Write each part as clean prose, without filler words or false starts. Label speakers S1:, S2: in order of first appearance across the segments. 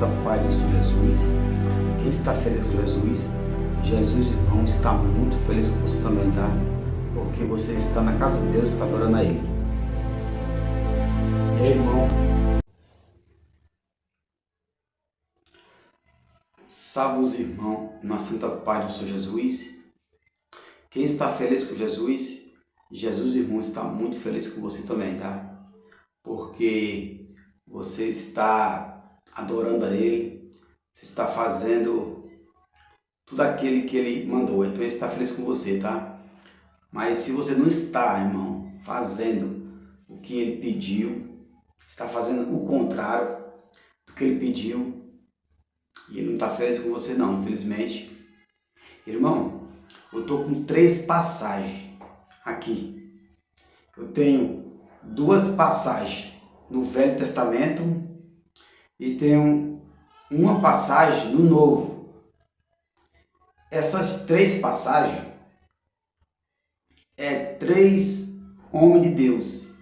S1: santa paz do Senhor Jesus. Quem está feliz com Jesus, Jesus, irmão, está muito feliz com você também, tá? Porque você está na casa de Deus, está adorando a Ele. E aí, irmão, salve os irmãos na santa paz do Senhor Jesus. Quem está feliz com Jesus, Jesus, irmão, está muito feliz com você também, tá? Porque você está adorando a Ele, você está fazendo tudo aquilo que Ele mandou, então Ele está feliz com você, tá? Mas se você não está, irmão, fazendo o que Ele pediu, está fazendo o contrário do que Ele pediu, e Ele não está feliz com você não, infelizmente. Irmão, eu estou com 3 passagens aqui. Eu tenho 2 passagens no Velho Testamento e tenho uma passagem no Novo. Essas 3 passagens é 3 homens de Deus,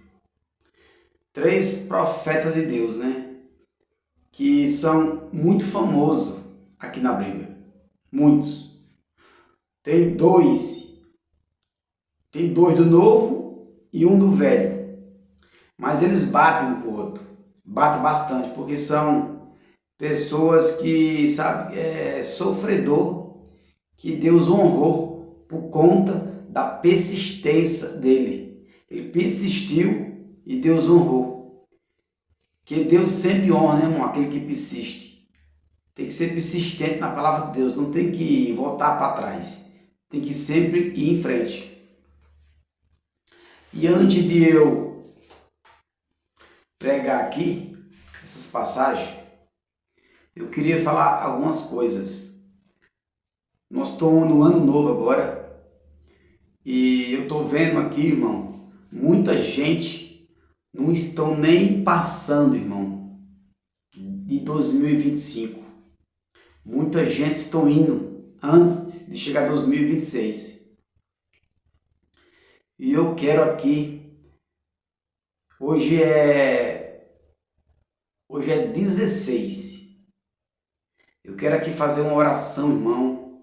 S1: 3 profetas de Deus, né? Que são muito famosos aqui na Bíblia. Muitos. Tem dois do Novo e um do Velho. Mas eles batem um com o outro. Batem bastante, porque são pessoas que, sabe, sofredor, que Deus honrou por conta da persistência dele. Ele persistiu e Deus honrou. Que Deus sempre honra, né, irmão? Aquele que persiste. Tem que ser persistente na palavra de Deus. Não tem que voltar para trás. Tem que sempre ir em frente. E antes de eu pregar aqui essas passagens, eu queria falar algumas coisas. Nós estamos no ano novo agora e eu estou vendo aqui, irmão, muita gente não estão nem passando, irmão, de 2025. Muita gente estão indo antes de chegar a 2026. E eu quero aqui, hoje é 16. Eu quero aqui fazer uma oração, irmão.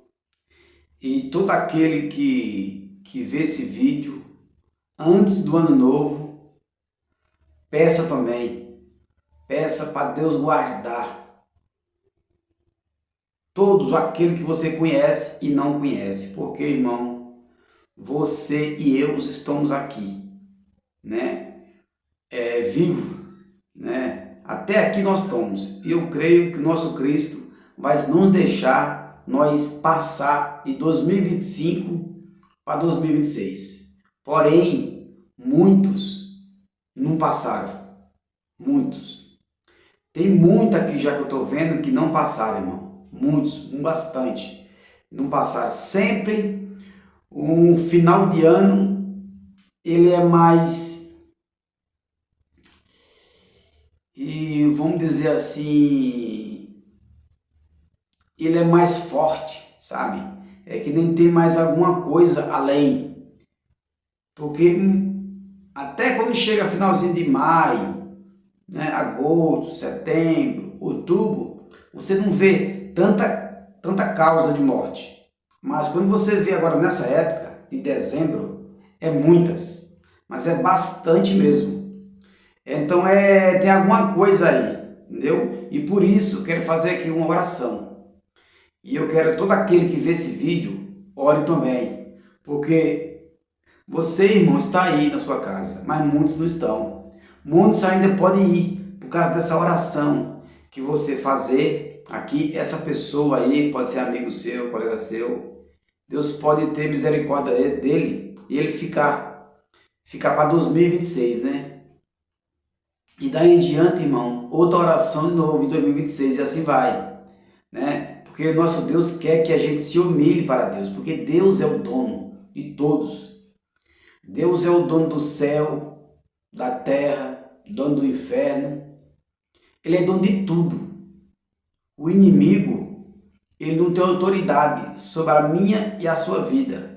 S1: E todo aquele que vê esse vídeo antes do ano novo, peça também. Peça para Deus guardar todos aqueles que você conhece e não conhece. Porque, irmão, você e eu estamos aqui, né? Vivo, né? Até aqui nós estamos. E eu creio que nosso Cristo vai nos deixar nós passar de 2025 para 2026. Porém, muitos não passaram. Muitos. Tem muito aqui já que eu estou vendo que não passaram, irmão. Muitos, bastante. Não passaram. Sempre um final de ano, ele é mais... E vamos dizer assim, ele é mais forte, sabe? É que nem tem mais alguma coisa além. Porque até quando chega finalzinho de maio, né, agosto, setembro, outubro, você não vê tanta causa de morte. Mas quando você vê agora nessa época, de dezembro, é muitas, mas é bastante mesmo. Então tem alguma coisa aí, entendeu? E por isso eu quero fazer aqui uma oração. E eu quero todo aquele que vê esse vídeo, ore também. Porque você, irmão, está aí na sua casa, mas muitos não estão. Muitos ainda podem ir por causa dessa oração que você fazer aqui. Essa pessoa aí pode ser amigo seu, colega seu. Deus pode ter misericórdia dele e ele ficar para 2026, né? E daí em diante, irmão, outra oração de novo em 2026 e assim vai, né? Porque o nosso Deus quer que a gente se humilhe para Deus, porque Deus é o dono de todos. Deus é o dono do céu, da terra, dono do inferno. Ele é dono de tudo. O inimigo, ele não tem autoridade sobre a minha e a sua vida.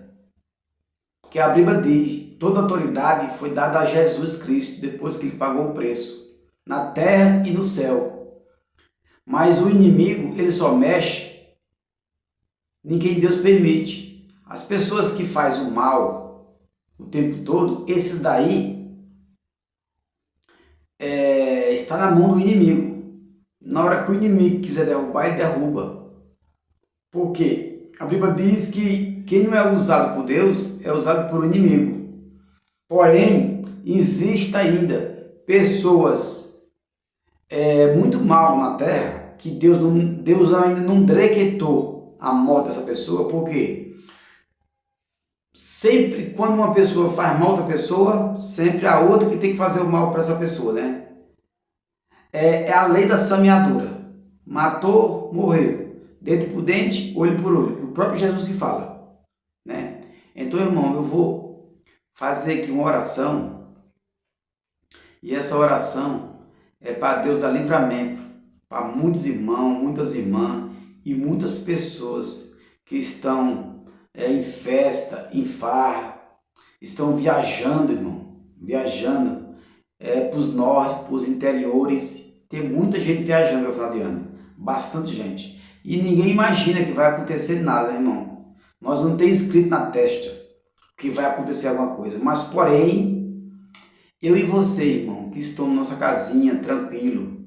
S1: Porque a Bíblia diz, toda autoridade foi dada a Jesus Cristo, depois que ele pagou o preço, na terra e no céu. Mas o inimigo, ele só mexe em quem Deus permite. As pessoas que fazem o mal o tempo todo, esses daí está na mão do inimigo. Na hora que o inimigo quiser derrubar, ele derruba. Por quê? A Bíblia diz que quem não é usado por Deus é usado por um inimigo. Porém, existe ainda pessoas muito mal na terra que Deus ainda não decretou a morte dessa pessoa. Por quê? Sempre quando uma pessoa faz mal a outra pessoa, sempre a outra que tem que fazer o mal para essa pessoa, né? É a lei da semeadura. Matou, morreu. Dente por dente, olho por olho. O próprio Jesus que fala, né? Então, irmão, eu vou fazer aqui uma oração. E essa oração é para Deus dar livramento para muitos irmãos, muitas irmãs e muitas pessoas que estão em festa, em farra, estão viajando, irmão, viajando para os norte, para os interiores. Tem muita gente viajando no final de ano, bastante gente. E ninguém imagina que vai acontecer nada, irmão. Nós não temos escrito na testa que vai acontecer alguma coisa. Mas, porém, eu e você, irmão, que estamos na nossa casinha, tranquilo,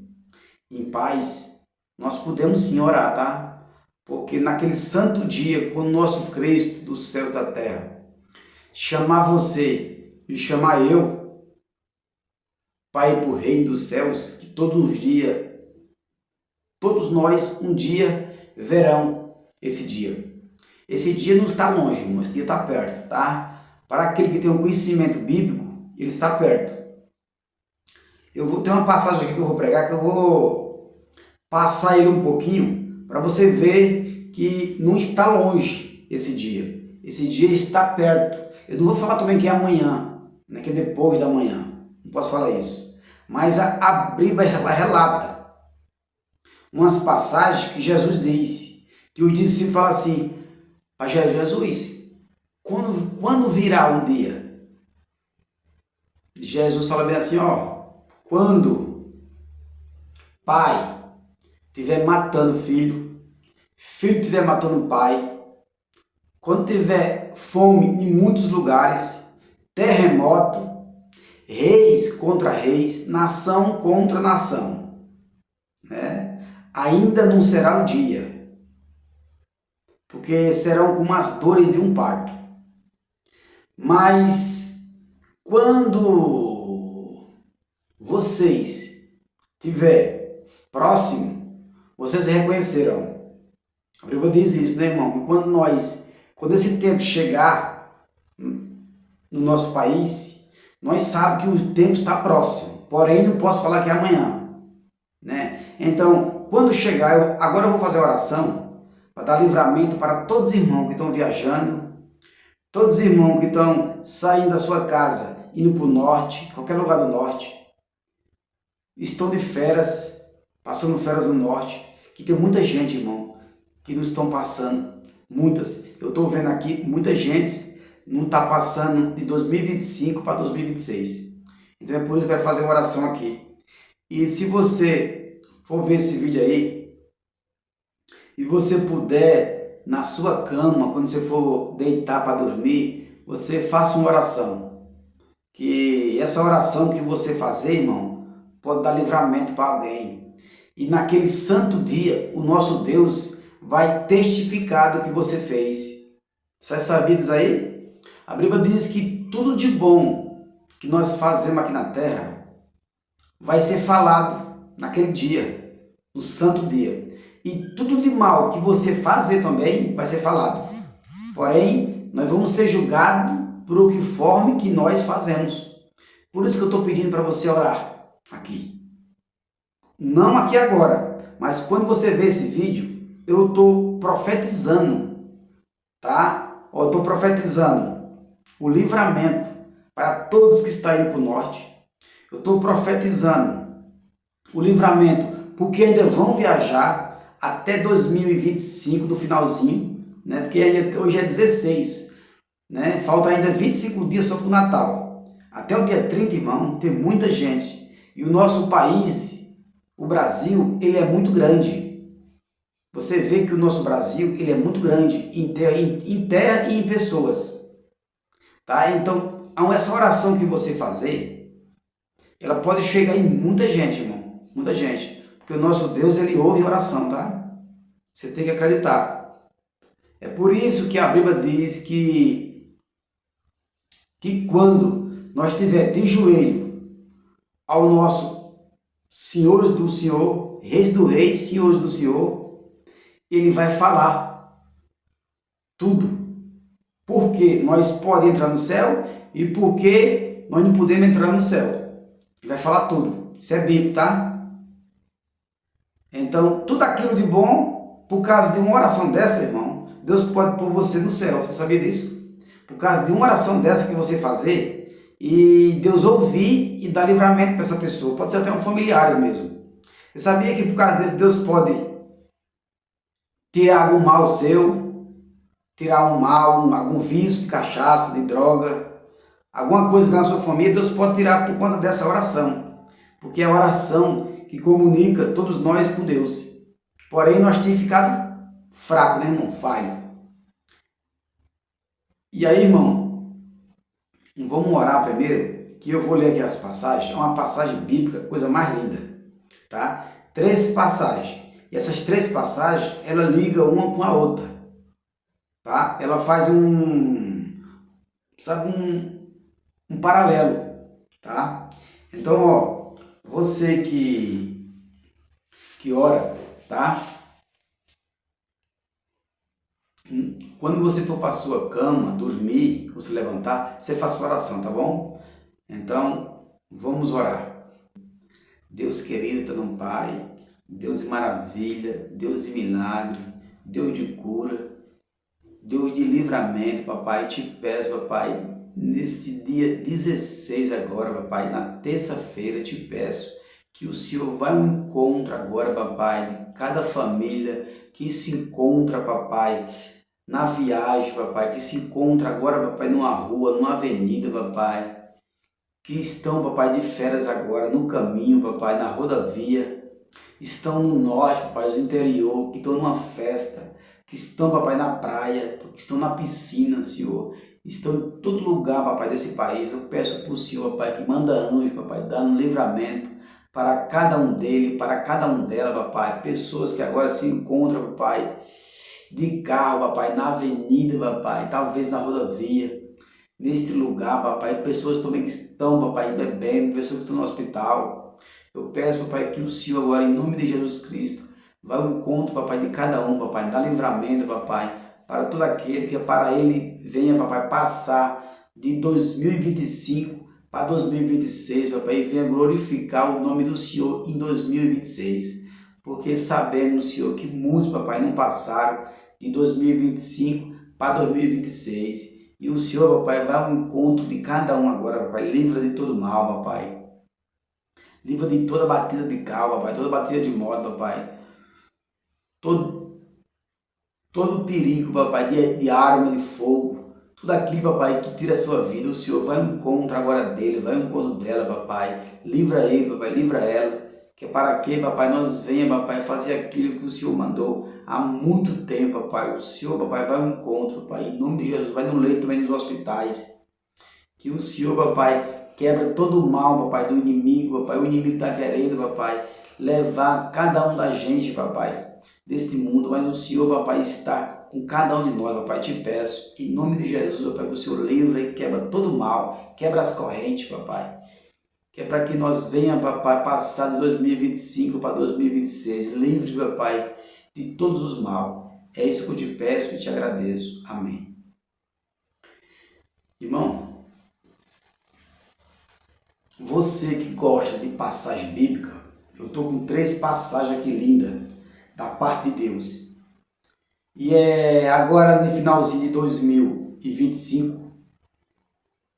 S1: em paz, nós podemos sim orar, tá? Porque naquele santo dia, quando o nosso Cristo do céu e da terra chamar você e chamar eu para ir para o reino dos céus, que todos os dias, todos nós um dia verão esse dia. Esse dia não está longe, irmão, esse dia está perto, tá? Para aquele que tem um conhecimento bíblico, ele está perto. Eu vou ter uma passagem aqui que eu vou pregar, que eu vou passar ele um pouquinho, para você ver que não está longe esse dia. Esse dia está perto. Eu não vou falar também que é amanhã, né, que é depois da manhã. Não posso falar isso. Mas a Bíblia ela relata umas passagens que Jesus disse, que os discípulos falam assim, para Jesus, quando virá um dia? Jesus fala bem assim, ó, quando pai estiver matando filho, filho estiver matando pai, quando tiver fome em muitos lugares, terremoto, reis contra reis, nação contra nação, né? Ainda não será o dia, porque serão como as dores de um parto. Mas quando vocês estiver próximo, vocês reconhecerão. A Bíblia diz isso, né, irmão? Que quando esse tempo chegar no nosso país, nós sabemos que o tempo está próximo. Porém, não posso falar que é amanhã, né? Então, quando chegar, agora eu vou fazer a oração para dar livramento para todos os irmãos que estão viajando, todos os irmãos que estão saindo da sua casa, indo para o norte, qualquer lugar do norte, estão de férias, passando férias no norte, que tem muita gente, irmão, que não estão passando, muitas. Eu estou vendo aqui, muita gente não está passando de 2025 para 2026. Então é por isso que eu quero fazer uma oração aqui. E se você for ver esse vídeo aí, e você puder, na sua cama, quando você for deitar para dormir, você faça uma oração. Que essa oração que você fazer, irmão, pode dar livramento para alguém. E naquele santo dia, o nosso Deus vai testificar do que você fez. Você sabia disso aí? A Bíblia diz que tudo de bom que nós fazemos aqui na terra vai ser falado naquele dia, no santo dia. E tudo de mal que você fazer também vai ser falado. Porém, nós vamos ser julgados por o que forme que nós fazemos. Por isso que eu estou pedindo para você orar aqui. Não aqui agora, mas quando você ver esse vídeo, eu estou profetizando, tá? Eu estou profetizando o livramento para todos que estão indo para o norte. Eu estou profetizando o livramento porque ainda vão viajar até 2025, no finalzinho, né? Porque hoje é 16, né? Falta ainda 25 dias só para o Natal. Até o dia 30, irmão, tem muita gente. E o nosso país, o Brasil, ele é muito grande. Você vê que o nosso Brasil ele é muito grande em terra e em pessoas, tá? Então, essa oração que você fazer, ela pode chegar em muita gente, irmão, muita gente, porque o nosso Deus ele ouve oração, tá? Você tem que acreditar. É por isso que a Bíblia diz que quando nós estiver de joelho ao nosso senhores do Senhor, reis do rei, senhores do Senhor, ele vai falar tudo. Porque nós podemos entrar no céu e porque nós não podemos entrar no céu. Ele vai falar tudo. Isso é bíblico, tá? Então, tudo aquilo de bom, por causa de uma oração dessa, irmão, Deus pode pôr você no céu. Você sabia disso? Por causa de uma oração dessa que você fazer e Deus ouvir e dar livramento para essa pessoa. Pode ser até um familiar mesmo. Você sabia que por causa disso Deus pode tirar algum mal seu, tirar um mal, algum vício de cachaça, de droga, alguma coisa na sua família, Deus pode tirar por conta dessa oração. Porque é a oração que comunica todos nós com Deus. Porém, nós temos ficado fraco, né, irmão? Falho. E aí, irmão, vamos orar primeiro, que eu vou ler aqui as passagens. É uma passagem bíblica, coisa mais linda, tá? 3 passagens. E essas 3 passagens, ela liga uma com a outra, tá? Ela faz um paralelo, tá? Então, ó, você que ora, tá? Quando você for para a sua cama, dormir, você levantar, você faça oração, tá bom? Então, vamos orar. Deus querido, teu Pai, Deus de maravilha, Deus de milagre, Deus de cura, Deus de livramento, papai, te peço, papai, nesse dia 16 agora, papai, na terça-feira, te peço que o Senhor vá ao encontro agora, papai, de cada família que se encontra, papai, na viagem, papai, que se encontra agora, papai, numa rua, numa avenida, papai, que estão, papai, de férias agora, no caminho, papai, na rodovia, estão no norte, papai, os interior, que estão numa festa, que estão, papai, na praia, que estão na piscina, Senhor, estão em todo lugar, papai, desse país. Eu peço para o Senhor, papai, que manda anjo, papai, dando livramento para cada um dele, para cada um dela, papai, pessoas que agora se encontram, papai, de carro, papai, na avenida, papai, talvez na rodovia, neste lugar, papai, pessoas também que estão, papai, bebendo, pessoas que estão no hospital. Eu peço, papai, que o Senhor agora, em nome de Jesus Cristo, vá ao encontro, papai, de cada um, papai, dá livramento, papai, para todo aquele que para ele venha, papai, passar de 2025 para 2026, papai, e venha glorificar o nome do Senhor em 2026, porque sabemos, Senhor, que muitos, papai, não passaram de 2025 para 2026, e o Senhor, papai, vai ao encontro de cada um agora, papai, livra de todo mal, papai, livra de toda batida de carro, papai, toda batida de moto, papai, todo perigo, papai, de arma, de fogo, tudo aquilo, papai, que tira a sua vida, o Senhor vai ao encontro agora dele, vai ao encontro dela, papai, livra ele, papai, livra ela, que é para que, papai, nós venha, papai, fazer aquilo que o Senhor mandou há muito tempo, papai. O Senhor, papai, vai ao encontro, papai, em nome de Jesus, vai no leito também nos hospitais, que o Senhor, papai, quebra todo o mal, papai, do inimigo, papai, o inimigo está querendo, papai, levar cada um da gente, papai, deste mundo, mas o Senhor, papai, está com cada um de nós, papai, te peço, em nome de Jesus, papai, que o Senhor livra e quebra todo o mal, quebra as correntes, papai, que é para que nós venha, papai, passar de 2025 para 2026, livre, papai, de todos os mal. É isso que eu te peço e te agradeço. Amém. Irmão, você que gosta de passagem bíblica, eu estou com 3 passagens aqui lindas, da parte de Deus. E é agora no finalzinho de 2025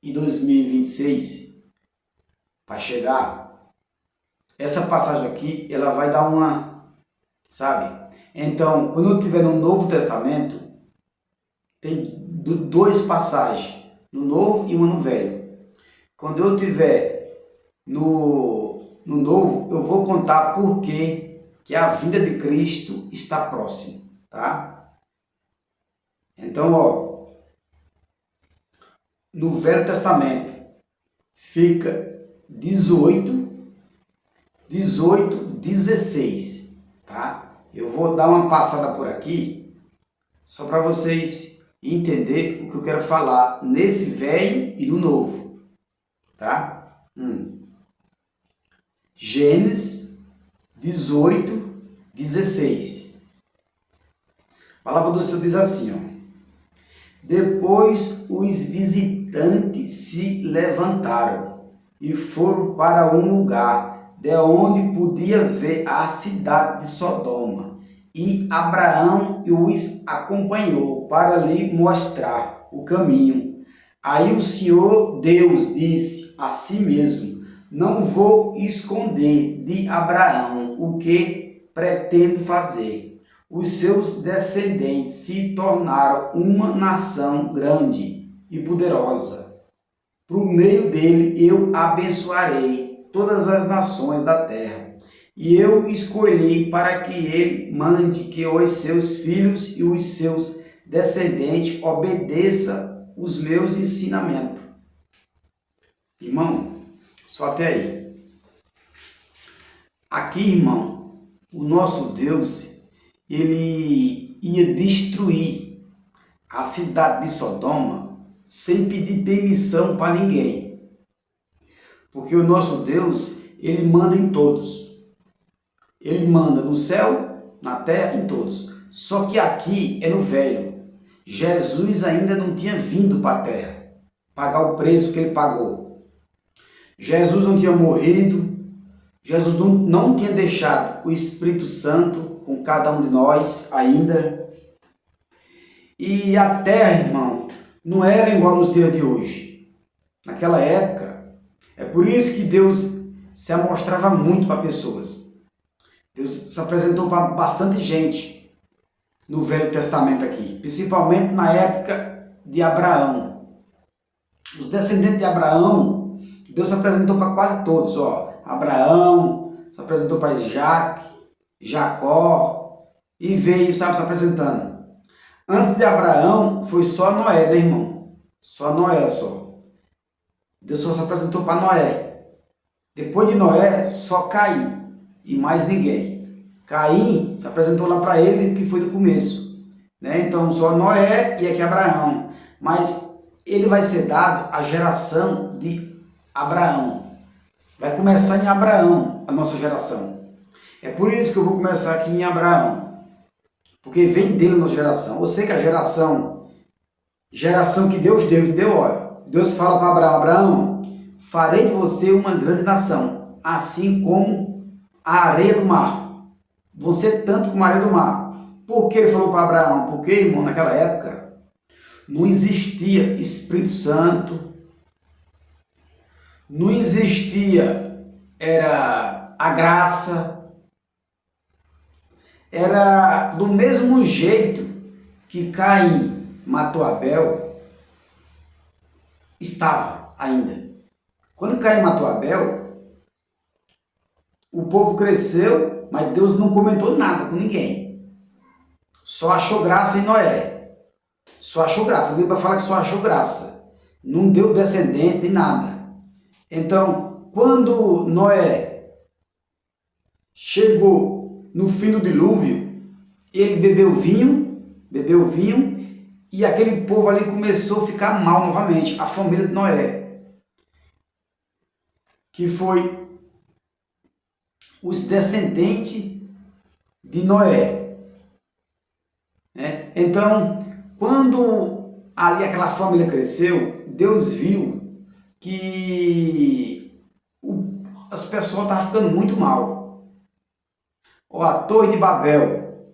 S1: e 2026, para chegar, essa passagem aqui, ela vai dar uma, sabe? Então, quando eu estiver no Novo Testamento, tem 2 passagens, no Novo e uma no Velho. Quando eu estiver no Novo, eu vou contar por que que a vinda de Cristo está próxima, tá? Então, ó, no Velho Testamento fica 18, 16, tá? Eu vou dar uma passada por aqui, só para vocês entenderem o que eu quero falar nesse velho e no novo, tá? Gênesis 18, 16. A palavra do Senhor diz assim, ó: depois os visitantes se levantaram e foram para um lugar de onde podia ver a cidade de Sodoma. E Abraão os acompanhou para lhe mostrar o caminho. Aí o Senhor Deus disse a si mesmo: não vou esconder de Abraão o que pretendo fazer. Os seus descendentes se tornaram uma nação grande e poderosa. Por meio dele eu abençoarei todas as nações da terra. E eu escolhi para que ele mande que os seus filhos e os seus descendentes obedeçam os meus ensinamentos. Irmão, só até aí. Aqui, irmão, o nosso Deus, ele ia destruir a cidade de Sodoma sem pedir permissão para ninguém. Porque o nosso Deus, ele manda em todos. Ele manda no céu, na terra, em todos. Só que aqui é no velho. Jesus ainda não tinha vindo para a terra pagar o preço que ele pagou. Jesus não tinha morrido. Jesus não tinha deixado o Espírito Santo com cada um de nós ainda. E a terra, irmão, não era igual nos dias de hoje. Naquela época, é por isso que Deus se amostrava muito para pessoas. Deus se apresentou para bastante gente no Velho Testamento aqui, principalmente na época de Abraão. Os descendentes de Abraão, Deus se apresentou para quase todos, ó. Abraão se apresentou para Isaac, Jacó, e veio, sabe, se apresentando. Antes de Abraão, foi só Noé, né, irmão? Só Noé, só. Deus só se apresentou para Noé. Depois de Noé, só Caim e mais ninguém. Caim se apresentou lá para ele, que foi do começo, né? Então, só Noé e aqui Abraão. Mas ele vai ser dado à geração de Abraão. Vai começar em Abraão, a nossa geração. É por isso que eu vou começar aqui em Abraão. Porque vem dele a nossa geração. Eu sei que a geração que Deus deu, olha. Deus fala para Abraão: Abraão, farei de você uma grande nação, assim como a areia do mar. Vão ser tanto como a areia do mar. Por que ele falou para Abraão? Porque, irmão, naquela época não existia Espírito Santo, não existia, era a graça, era do mesmo jeito que Caim matou Abel, estava ainda. Quando Caim matou Abel, o povo cresceu, mas Deus não comentou nada com ninguém. Só achou graça em Noé. Só achou graça. A Bíblia fala que só achou graça. Não deu descendência nem nada. Então, quando Noé chegou no fim do dilúvio, ele bebeu vinho, e aquele povo ali começou a ficar mal novamente, a família de Noé, que foi os descendentes de Noé, né? Então, quando ali aquela família cresceu, Deus viu que as pessoas estavam ficando muito mal. A Torre de Babel,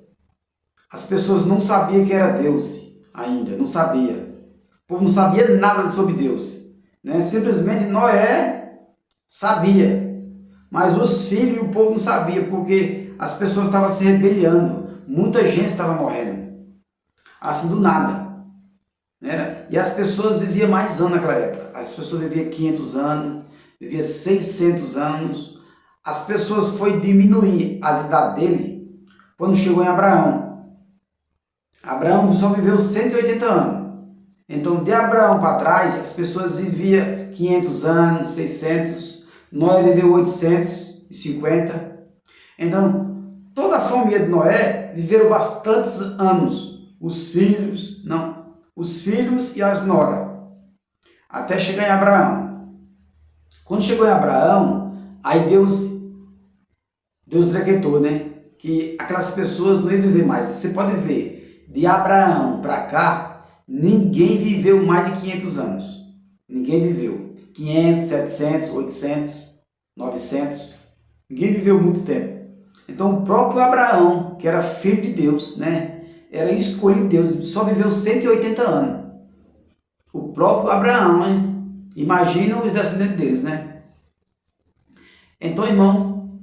S1: as pessoas não sabiam que era Deus ainda, não sabia. O povo não sabia nada sobre Deus, né? Simplesmente Noé sabia, mas os filhos e o povo não sabia, porque as pessoas estavam se rebelando, muita gente estava morrendo, assim do nada, né? E as pessoas viviam mais anos naquela época. As pessoas viviam 500 anos, viviam 600 anos. as pessoas foi diminuir as idades dele quando chegou em Abraão. Abraão só viveu 180 anos. Então, de Abraão para trás, as pessoas viviam 500 anos, 600, Noé viveu 850. Então, toda a família de Noé viveram bastantes anos. Os filhos e as noras, até chegar em Abraão. Quando chegou em Abraão, aí Deus decretou, né, que aquelas pessoas não iam viver mais. Você pode ver, de Abraão para cá, ninguém viveu mais de 500 anos. Ninguém viveu 500, 700, 800, 900. Ninguém viveu muito tempo. Então o próprio Abraão, que era filho de Deus, né, era escolhido de Deus, só viveu 180 anos. O próprio Abraão, né? Imagina os descendentes deles, né? Então, irmão,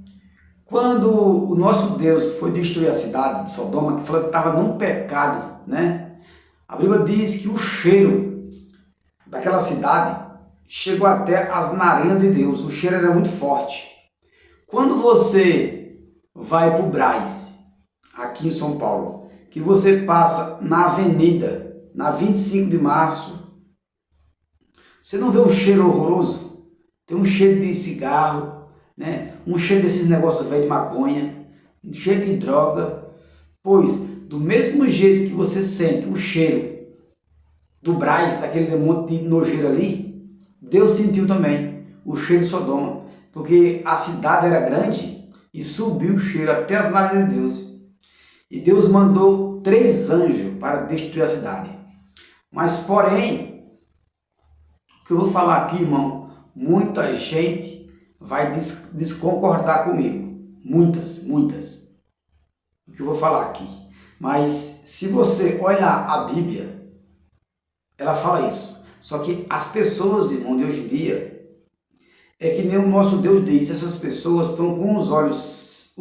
S1: quando o nosso Deus foi destruir a cidade de Sodoma, que falou que estava num pecado, né? A Bíblia diz que o cheiro daquela cidade chegou até as narinas de Deus. O cheiro era muito forte. Quando você vai para o Brás, aqui em São Paulo, que você passa na avenida, na 25 de março, você não vê um cheiro horroroso? Tem um cheiro de cigarro, né? Um cheiro desses negócios velhos de maconha, um cheiro de droga. Pois, do mesmo jeito que você sente o cheiro do Brás, daquele monte de nojeira ali, Deus sentiu também o cheiro de Sodoma, porque a cidade era grande e subiu o cheiro até as narinas de Deus. E Deus mandou 3 anjos para destruir a cidade. Mas, porém, que eu vou falar aqui, irmão, muita gente vai desconcordar comigo. Muitas. O que eu vou falar aqui. Mas se você olhar a Bíblia, ela fala isso. Só que as pessoas, irmão, de hoje em dia, é que nem o nosso Deus diz, essas pessoas estão com os olhos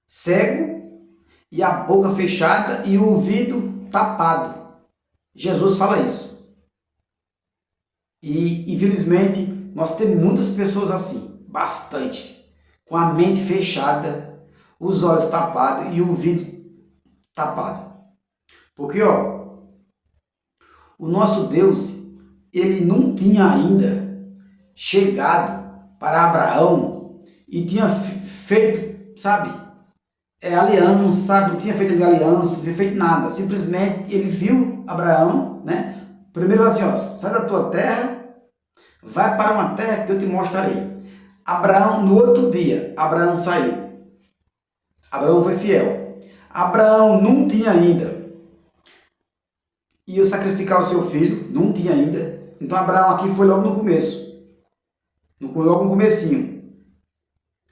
S1: cegos e a boca fechada e o ouvido tapado. Jesus fala isso. E infelizmente nós temos muitas pessoas assim, bastante, com a mente fechada, os olhos tapados e o ouvido tapado. Porque o nosso Deus, ele não tinha ainda chegado para Abraão e tinha feito, aliança, não tinha feito aliança, não tinha feito nada. Simplesmente ele viu Abraão, né? Primeiro assim, sai da tua terra, vai para uma terra que eu te mostrarei. Abraão, no outro dia, Abraão saiu. Abraão foi fiel. Abraão não tinha ainda. Ia sacrificar o seu filho, não tinha ainda. Então Abraão aqui foi logo no começo. Logo no comecinho.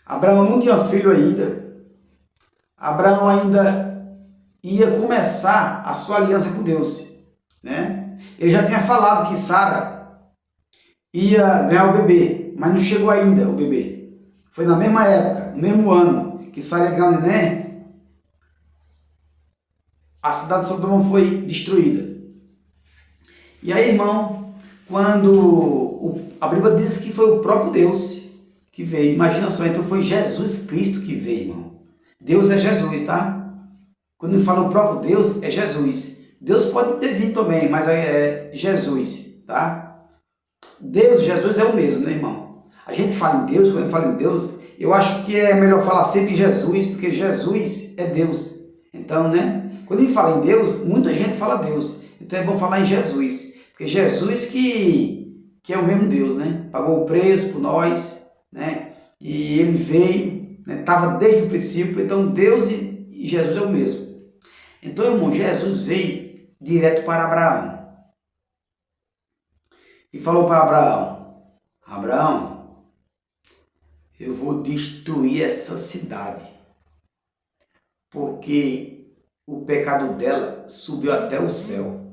S1: Abraão não tinha filho ainda. Abraão ainda ia começar a sua aliança com Deus, né? Ele já tinha falado que Sara ia ganhar o bebê, mas não chegou ainda o bebê. Foi na mesma época, no mesmo ano que Sara ia ganhar o neném, a cidade de Sodoma foi destruída. E aí, irmão, quando a Bíblia diz que foi o próprio Deus que veio, imagina só, então foi Jesus Cristo que veio, irmão. Deus é Jesus, tá? Quando ele fala o próprio Deus, é Jesus. Deus pode ter vindo também, mas é Jesus, tá? Deus, Jesus é o mesmo, né, irmão? A gente fala em Deus, quando fala em Deus, eu acho que é melhor falar sempre Jesus, porque Jesus é Deus. Então, né? Quando a gente fala em Deus, muita gente fala Deus. Então é bom falar em Jesus, porque Jesus que é o mesmo Deus, né? Pagou o preço por nós, né? E ele veio, né? Estava desde o princípio, então Deus e Jesus é o mesmo. Então, irmão, Jesus veio direto para Abraão e falou para Abraão: Abraão, eu vou destruir essa cidade, porque o pecado dela subiu até o céu.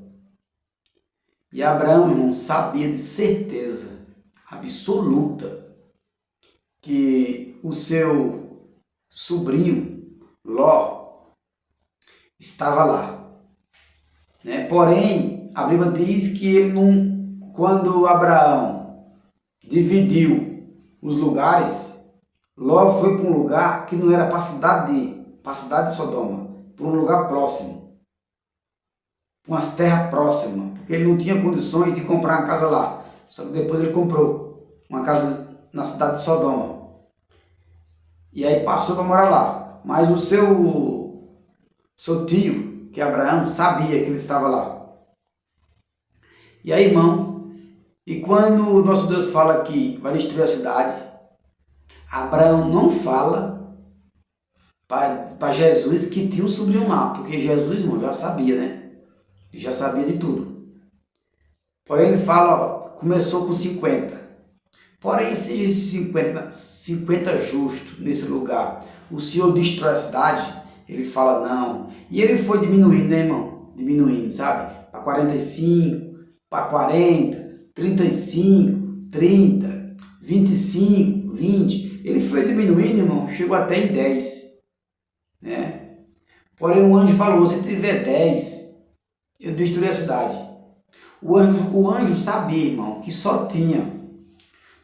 S1: E Abraão, irmão, sabia de certeza absoluta que o seu sobrinho Ló estava lá, né? Porém, a Bíblia diz que ele não, quando Abraão dividiu os lugares, Ló foi para um lugar que não era para a cidade de Sodoma, para um lugar próximo, para umas terras próximas, porque ele não tinha condições de comprar uma casa lá. Só que depois ele comprou uma casa na cidade de Sodoma. E aí passou para morar lá. Mas o seu tio, que é Abraão, sabia que ele estava lá. E aí, irmão, e quando o nosso Deus fala que vai destruir a cidade, Abraão não fala para Jesus que tinha um sobrinho lá, porque Jesus, irmão, já sabia, né? Ele já sabia de tudo. Porém, ele fala, ó, começou com 50. Porém, seja esses 50 justos nesse lugar, o Senhor destrói a cidade, ele fala não. E ele foi diminuindo, né, irmão? Diminuindo, sabe? Para 45, para 40, 35, 30, 25, 20. Ele foi diminuindo, irmão, chegou até em 10. Né? Porém, o anjo falou, se tiver 10, eu destruí a cidade. O anjo sabia, irmão, que só tinha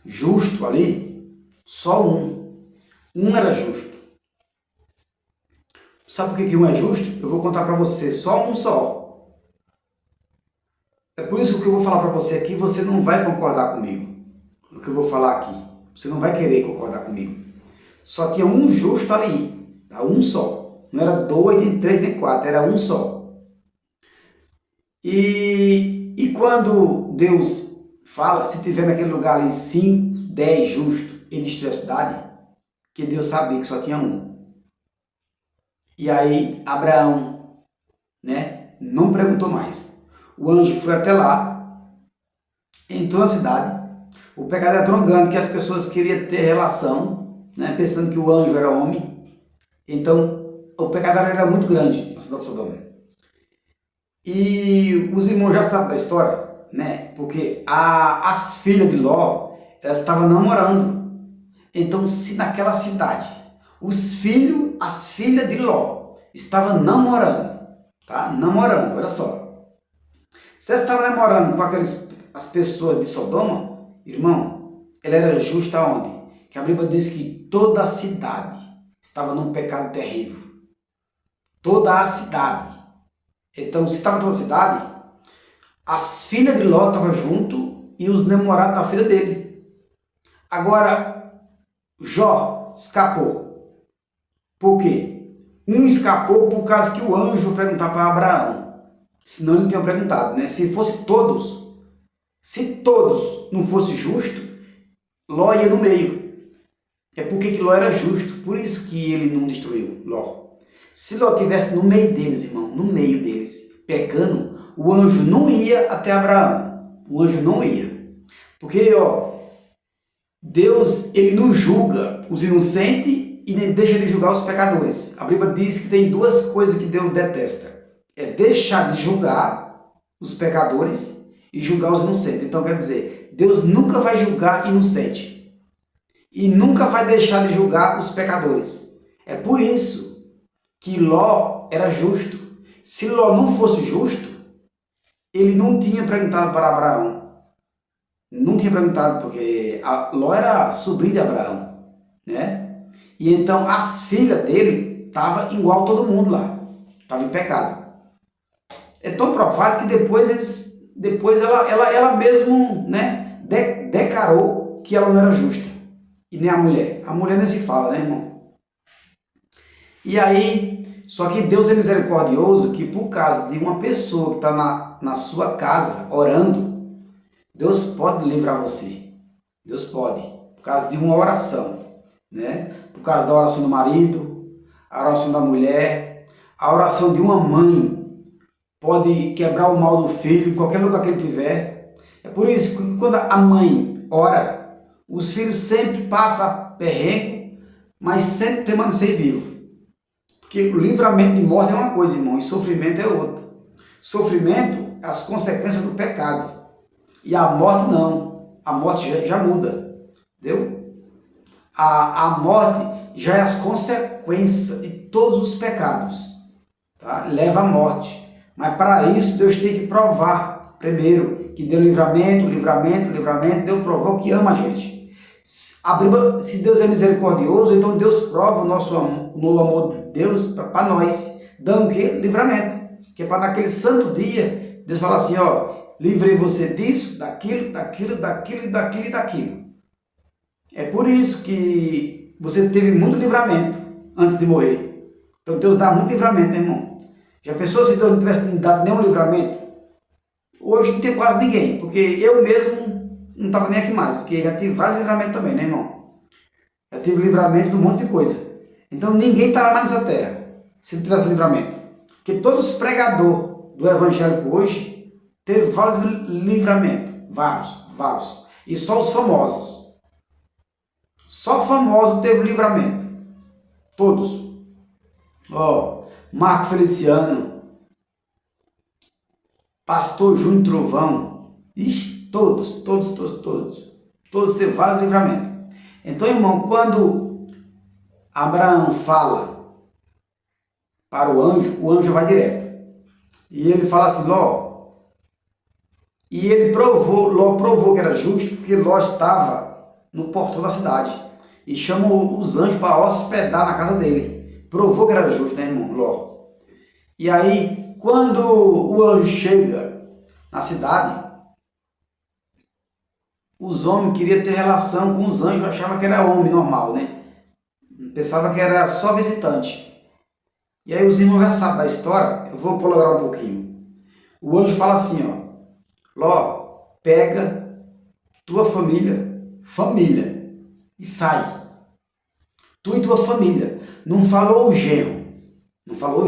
S1: justo ali, só um. Um era justo. Sabe por que um é justo? Eu vou contar para você, só um só. É por isso que eu vou falar para você aqui, você não vai concordar comigo. O que eu vou falar aqui. Você não vai querer concordar comigo. Só tinha um justo ali, tá? Um só. Não era 2, nem 3, nem 4, era um só. E quando Deus fala, se tiver naquele lugar ali 5, 10 justos, ele destruiu a cidade, que Deus sabia que só tinha um. E aí Abraão, né, não perguntou mais. O anjo foi até lá, entrou na cidade. O pecado era tão grande que as pessoas queriam ter relação, né, pensando que o anjo era homem. Então o pecado era muito grande na cidade de Sodoma. E os irmãos já sabem da história, né? Porque as filhas de Ló, elas estavam namorando. Então, se naquela cidade, as filhas de Ló estavam namorando, tá? Namorando, olha só. Se elas estavam namorando com as pessoas de Sodoma, irmão, ela era justa aonde? Que a Bíblia diz que toda a cidade estava num pecado terrível. Toda a cidade. Então, se estava toda a cidade, as filhas de Ló estavam junto e os namorados da filha dele. Agora, Jó escapou. Por quê? Um escapou por causa que o anjo foi perguntar para Abraão. Senão ele não tinha perguntado, né? Se todos não fossem justos, Ló ia no meio. É porque que Ló era justo, por isso que ele não destruiu Ló. Se Ló estivesse no meio deles, irmão, no meio deles, pecando, o anjo não ia até Abraão. O anjo não ia. Porque, ó, Deus, ele não julga os inocentes e nem deixa de julgar os pecadores. A Bíblia diz que tem duas coisas que Deus detesta. É deixar de julgar os pecadores e julgar os inocentes. Então, quer dizer, Deus nunca vai julgar inocente. E nunca vai deixar de julgar os pecadores. É por isso que Ló era justo. Se Ló não fosse justo, ele não tinha perguntado para Abraão. Não tinha perguntado, porque Ló era sobrinho de Abraão, né? E então as filhas dele estavam igual todo mundo lá. Estavam em pecado. É tão provável que depois ela mesmo, né, declarou que ela não era justa. E nem a mulher. A mulher nem se fala, né, irmão? E aí, só que Deus é misericordioso que por causa de uma pessoa que está na sua casa orando, Deus pode livrar você. Deus pode. Por causa de uma oração, né? Por causa da oração do marido, a oração da mulher, a oração de uma mãe pode quebrar o mal do filho em qualquer lugar que ele tiver. É por isso que quando a mãe ora, os filhos sempre passam perrengue, mas sempre permanecem vivos. Porque o livramento de morte é uma coisa, irmão, e sofrimento é outra. Sofrimento é as consequências do pecado. E a morte não. A morte já muda. Entendeu? A morte já é as consequências de todos os pecados. Tá? Leva à morte. Mas para isso Deus tem que provar primeiro que deu livramento. Deus provou que ama a gente. Se Deus é misericordioso, então Deus prova o amor de Deus para nós, dando o quê? Livramento. Que é para naquele santo dia, Deus fala assim, ó, livrei você disso, daquilo, daquilo, daquilo, daquilo e daquilo. É por isso que você teve muito livramento antes de morrer. Então Deus dá muito livramento, né, irmão? Já pensou se Deus não tivesse dado nenhum livramento? Hoje não tem quase ninguém, porque eu mesmo não estava nem aqui mais, porque já tive vários livramentos também, né, irmão? Já tive livramento de um monte de coisa. Então ninguém estava mais nessa terra se não tivesse livramento. Porque todos os pregadores do evangélico hoje teve vários livramentos. Vários. E só os famosos. Só famoso teve livramento. Todos. Ó, Marco Feliciano, Pastor Júnior Trovão. Ixi, todos. Todos teve vários livramentos. Então, irmão, quando Abraão fala para o anjo vai direto. E ele fala assim, Ló. E Ló provou que era justo, porque Ló estava no portão da cidade. E chamou os anjos para hospedar na casa dele. Provou que era justo, né, irmão? Ló. E aí, quando o anjo chega na cidade, os homens queriam ter relação com os anjos, achavam que era homem normal, né? Pensava que era só visitante. E aí os irmãos já sabem da história, eu vou prolongar um pouquinho. O anjo fala assim, ó, Ló, pega tua família, e sai. Tu e tua família. Não falou o genro. Não falou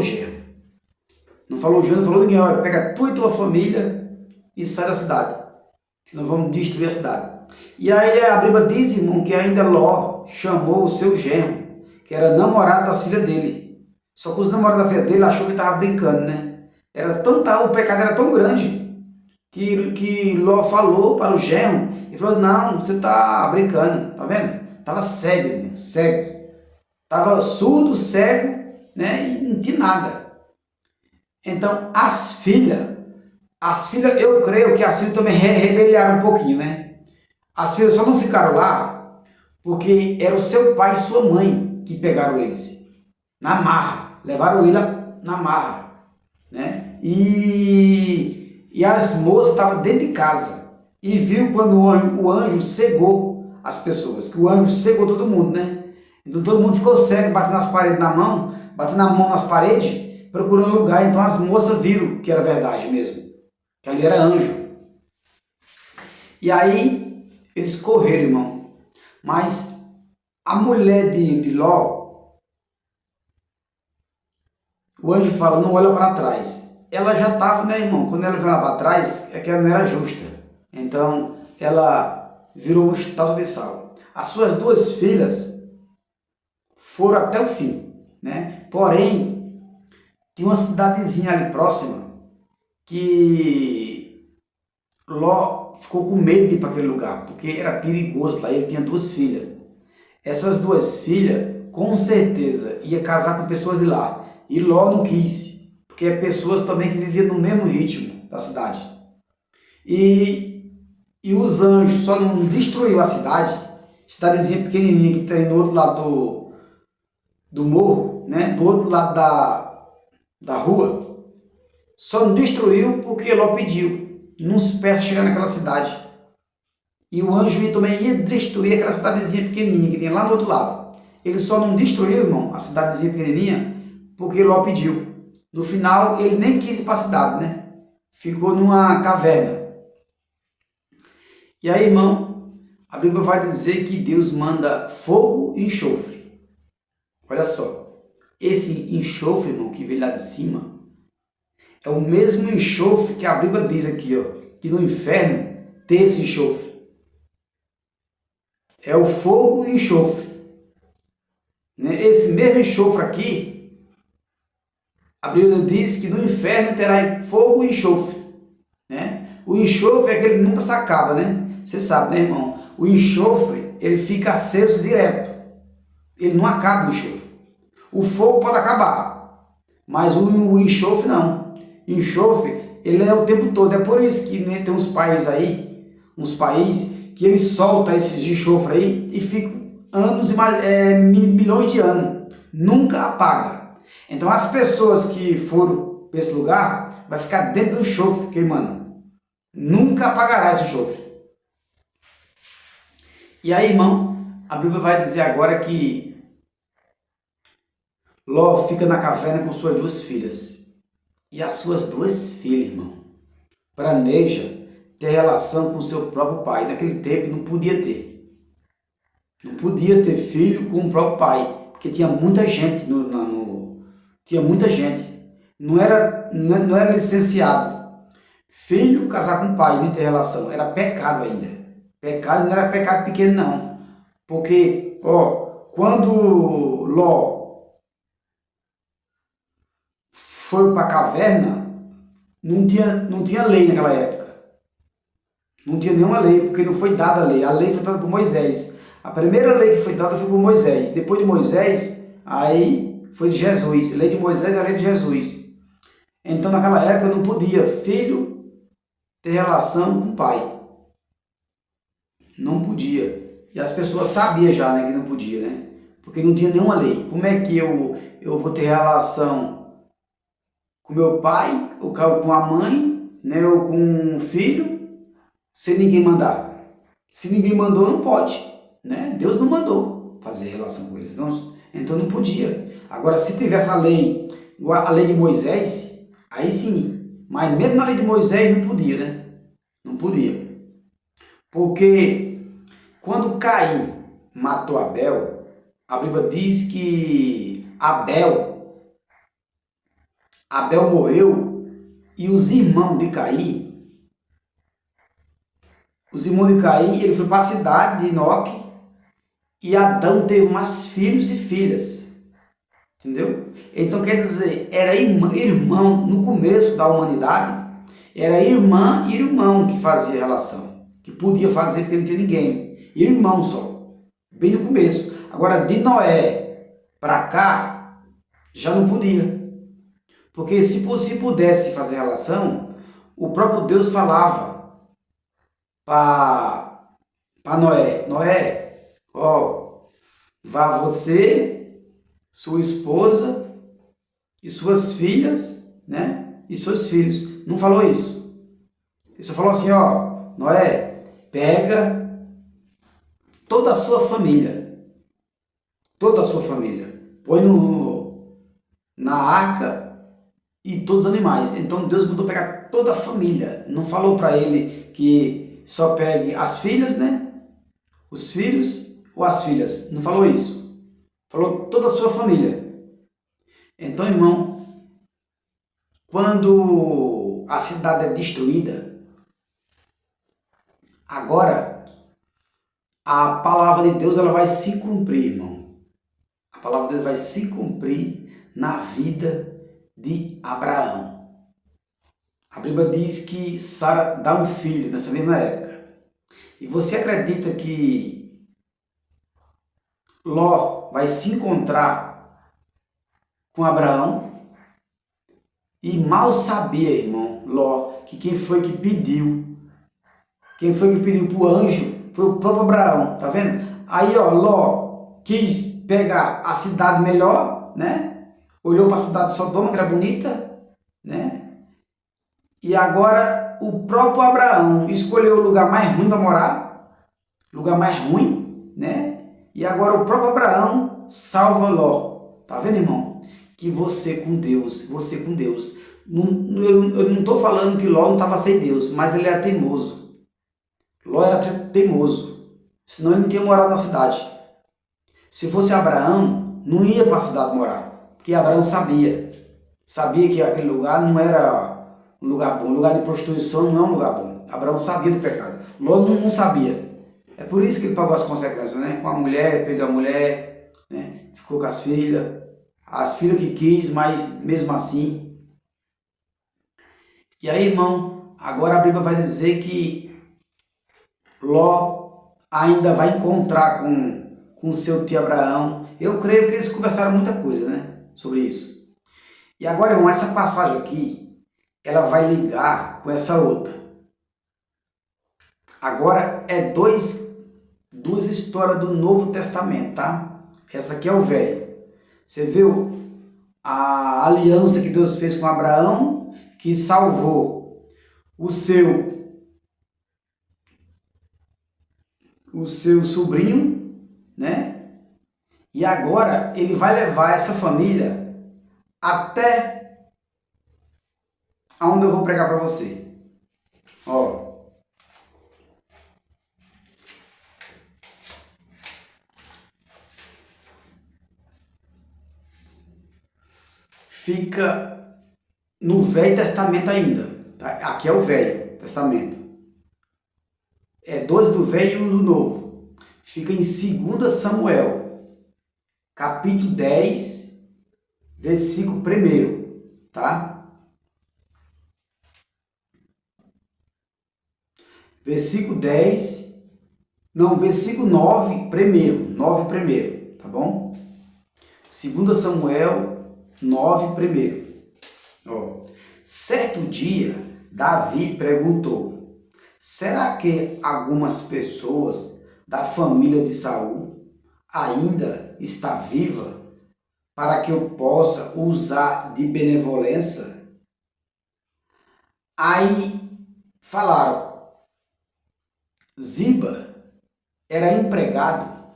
S1: ninguém, olha, pega tu e tua família e sai da cidade. Que nós vamos destruir a cidade. E aí a Bíblia diz, irmão, que ainda Ló chamou o seu genro, que era namorado das filhas dele. Só que os namorados da filha dele achou que estava brincando, né? O pecado era tão grande que Ló falou para o genro e falou, não, você está brincando, tá vendo? Estava cego, irmão, cego. Estava surdo, cego, né? E não tinha nada. Então, as filhas, eu creio que as filhas também rebeliaram um pouquinho, né? As filhas só não ficaram lá porque era o seu pai e sua mãe que pegaram eles na marra. Levaram ele na marra, né? E as moças estavam dentro de casa e viu quando o anjo cegou as pessoas, que o anjo cegou todo mundo, né? Então todo mundo ficou cego, batendo nas paredes batendo a mão nas paredes, procurando lugar. Então as moças viram que era verdade mesmo, que ali era anjo. E aí eles correram, irmão. Mas a mulher de Ló, o anjo fala, não olha para trás. Ela já estava, né, irmão? Quando ela veio lá para trás, é que ela não era justa. Então, ela virou um estado de sal. As suas duas filhas foram até o fim, né? Porém, tinha uma cidadezinha ali próxima que Ló ficou com medo de ir para aquele lugar, porque era perigoso lá. Ele tinha duas filhas. Essas duas filhas, com certeza, ia casar com pessoas de lá. E Ló não quis, porque é pessoas também que viviam no mesmo ritmo da cidade. E os anjos só não destruiu a cidadezinha pequenininha que tem no outro lado do morro, né? Do outro lado da rua. Só não destruiu porque Ló pediu. Não se peça chegar naquela cidade. E o anjo também ia destruir aquela cidadezinha pequenininha que tem lá no outro lado. Ele só não destruiu, irmão, a cidadezinha pequenininha, porque Ló pediu. No final, ele nem quis ir para a cidade, né? Ficou numa caverna. E aí, irmão, a Bíblia vai dizer que Deus manda fogo e enxofre. Olha só. Esse enxofre, irmão, que veio lá de cima, é o mesmo enxofre que a Bíblia diz aqui, ó, que no inferno tem esse enxofre. É o fogo e enxofre. Né? Esse mesmo enxofre aqui, a Bíblia diz que no inferno terá fogo e enxofre. Né? O enxofre é que ele nunca se acaba, né? Você sabe, né, irmão? O enxofre, ele fica aceso direto. Ele não acaba o enxofre. O fogo pode acabar, mas o enxofre não. O enxofre, ele é o tempo todo. É por isso que, né, tem uns países aí, que ele solta esses de enxofre aí e fica anos e mais, milhões de anos, nunca apaga. Então as pessoas que foram para esse lugar vai ficar dentro do enxofre queimando, nunca apagará esse enxofre. E aí, irmão, a Bíblia vai dizer agora que Ló fica na caverna com suas duas filhas. E as suas duas filhas, irmão, planeja ter relação com seu próprio pai. Naquele tempo não podia ter. Não podia ter filho com o próprio pai, porque tinha muita gente tinha muita gente. Não era licenciado. Filho casar com o pai, nem ter relação, era pecado ainda. Pecado não era pecado pequeno não. Porque, quando Ló foi para a caverna, não tinha lei naquela época. Não tinha nenhuma lei, porque não foi dada a lei. A lei foi dada por Moisés. A primeira lei que foi dada foi por Moisés. Depois de Moisés, aí foi de Jesus. A lei de Moisés é a lei de Jesus. Então, naquela época, não podia filho ter relação com o pai. Não podia. E as pessoas sabiam já, né, que não podia, né? Porque não tinha nenhuma lei. Como é que eu vou ter relação com meu pai, ou com a mãe, né, ou com um filho, sem ninguém mandar? Se ninguém mandou, não pode, né? Deus não mandou fazer relação com eles, não, então não podia. Agora, se tivesse a lei, igual a lei de Moisés, aí sim, mas mesmo na lei de Moisés não podia, né? Não podia. Porque quando Caim matou Abel, a Bíblia diz que Abel morreu e os irmãos de Caim, ele foi para a cidade de Enoque e Adão teve mais filhos e filhas. Entendeu? Então quer dizer, era irmão no começo da humanidade, era irmã e irmão que fazia relação, que podia fazer porque não tinha ninguém. Irmão só, bem no começo. Agora de Noé para cá, já não podia. Porque se pudesse fazer relação, o próprio Deus falava para Noé: Noé, vá você, sua esposa e suas filhas, né? E seus filhos. Não falou isso. Ele só falou assim: Noé, pega toda a sua família, põe na arca e todos os animais. Então Deus mandou pegar toda a família. Não falou para ele que só pegue as filhas, né? Os filhos ou as filhas. Não falou isso. Falou toda a sua família. Então, irmão, quando a cidade é destruída, agora a palavra de Deus ela vai se cumprir, irmão. A palavra de Deus vai se cumprir na vida de Abraão. A Bíblia diz que Sara dá um filho nessa mesma época. E você acredita que Ló vai se encontrar com Abraão? E mal sabia, irmão, Ló, que quem foi que pediu para o anjo foi o próprio Abraão, tá vendo? Aí, Ló quis pegar a cidade melhor, né? Olhou para a cidade de Sodoma, que era bonita, né? E agora o próprio Abraão escolheu o lugar mais ruim para morar, lugar mais ruim, né? E agora o próprio Abraão salva Ló. Tá vendo, irmão? Que você com Deus, eu não estou falando que Ló não estava sem Deus, mas ele era teimoso. Ló era teimoso, senão ele não tinha morado na cidade. Se fosse Abraão, não ia para a cidade morar. Que Abraão sabia que aquele lugar não era um lugar bom, um lugar de prostituição não é um lugar bom. Abraão sabia do pecado, Ló não sabia. É por isso que ele pagou as consequências, né? Com a mulher, perdeu a mulher, né? Ficou com as filhas que quis, mas mesmo assim. E aí, irmão, agora a Bíblia vai dizer que Ló ainda vai encontrar com seu tio Abraão. Eu creio que eles conversaram muita coisa, né? Sobre isso. E agora, irmão, essa passagem aqui, ela vai ligar com essa outra. Agora é duas histórias do Novo Testamento, tá? Essa aqui é o velho. Você viu a aliança que Deus fez com Abraão, que salvou o seu sobrinho, né? E agora ele vai levar essa família até aonde eu vou pregar para você. Ó, fica no Velho Testamento ainda. Tá? Aqui é o Velho Testamento. É dois do Velho e um do Novo. Fica em 2 Samuel, capítulo 10, versículo 1, tá? Versículo 10, não, versículo 9 primeiro, tá bom? 2 Samuel 9 primeiro. Ó, certo dia, Davi perguntou: será que algumas pessoas da família de Saul ainda está viva para que eu possa usar de benevolência? Aí falaram: Ziba era empregado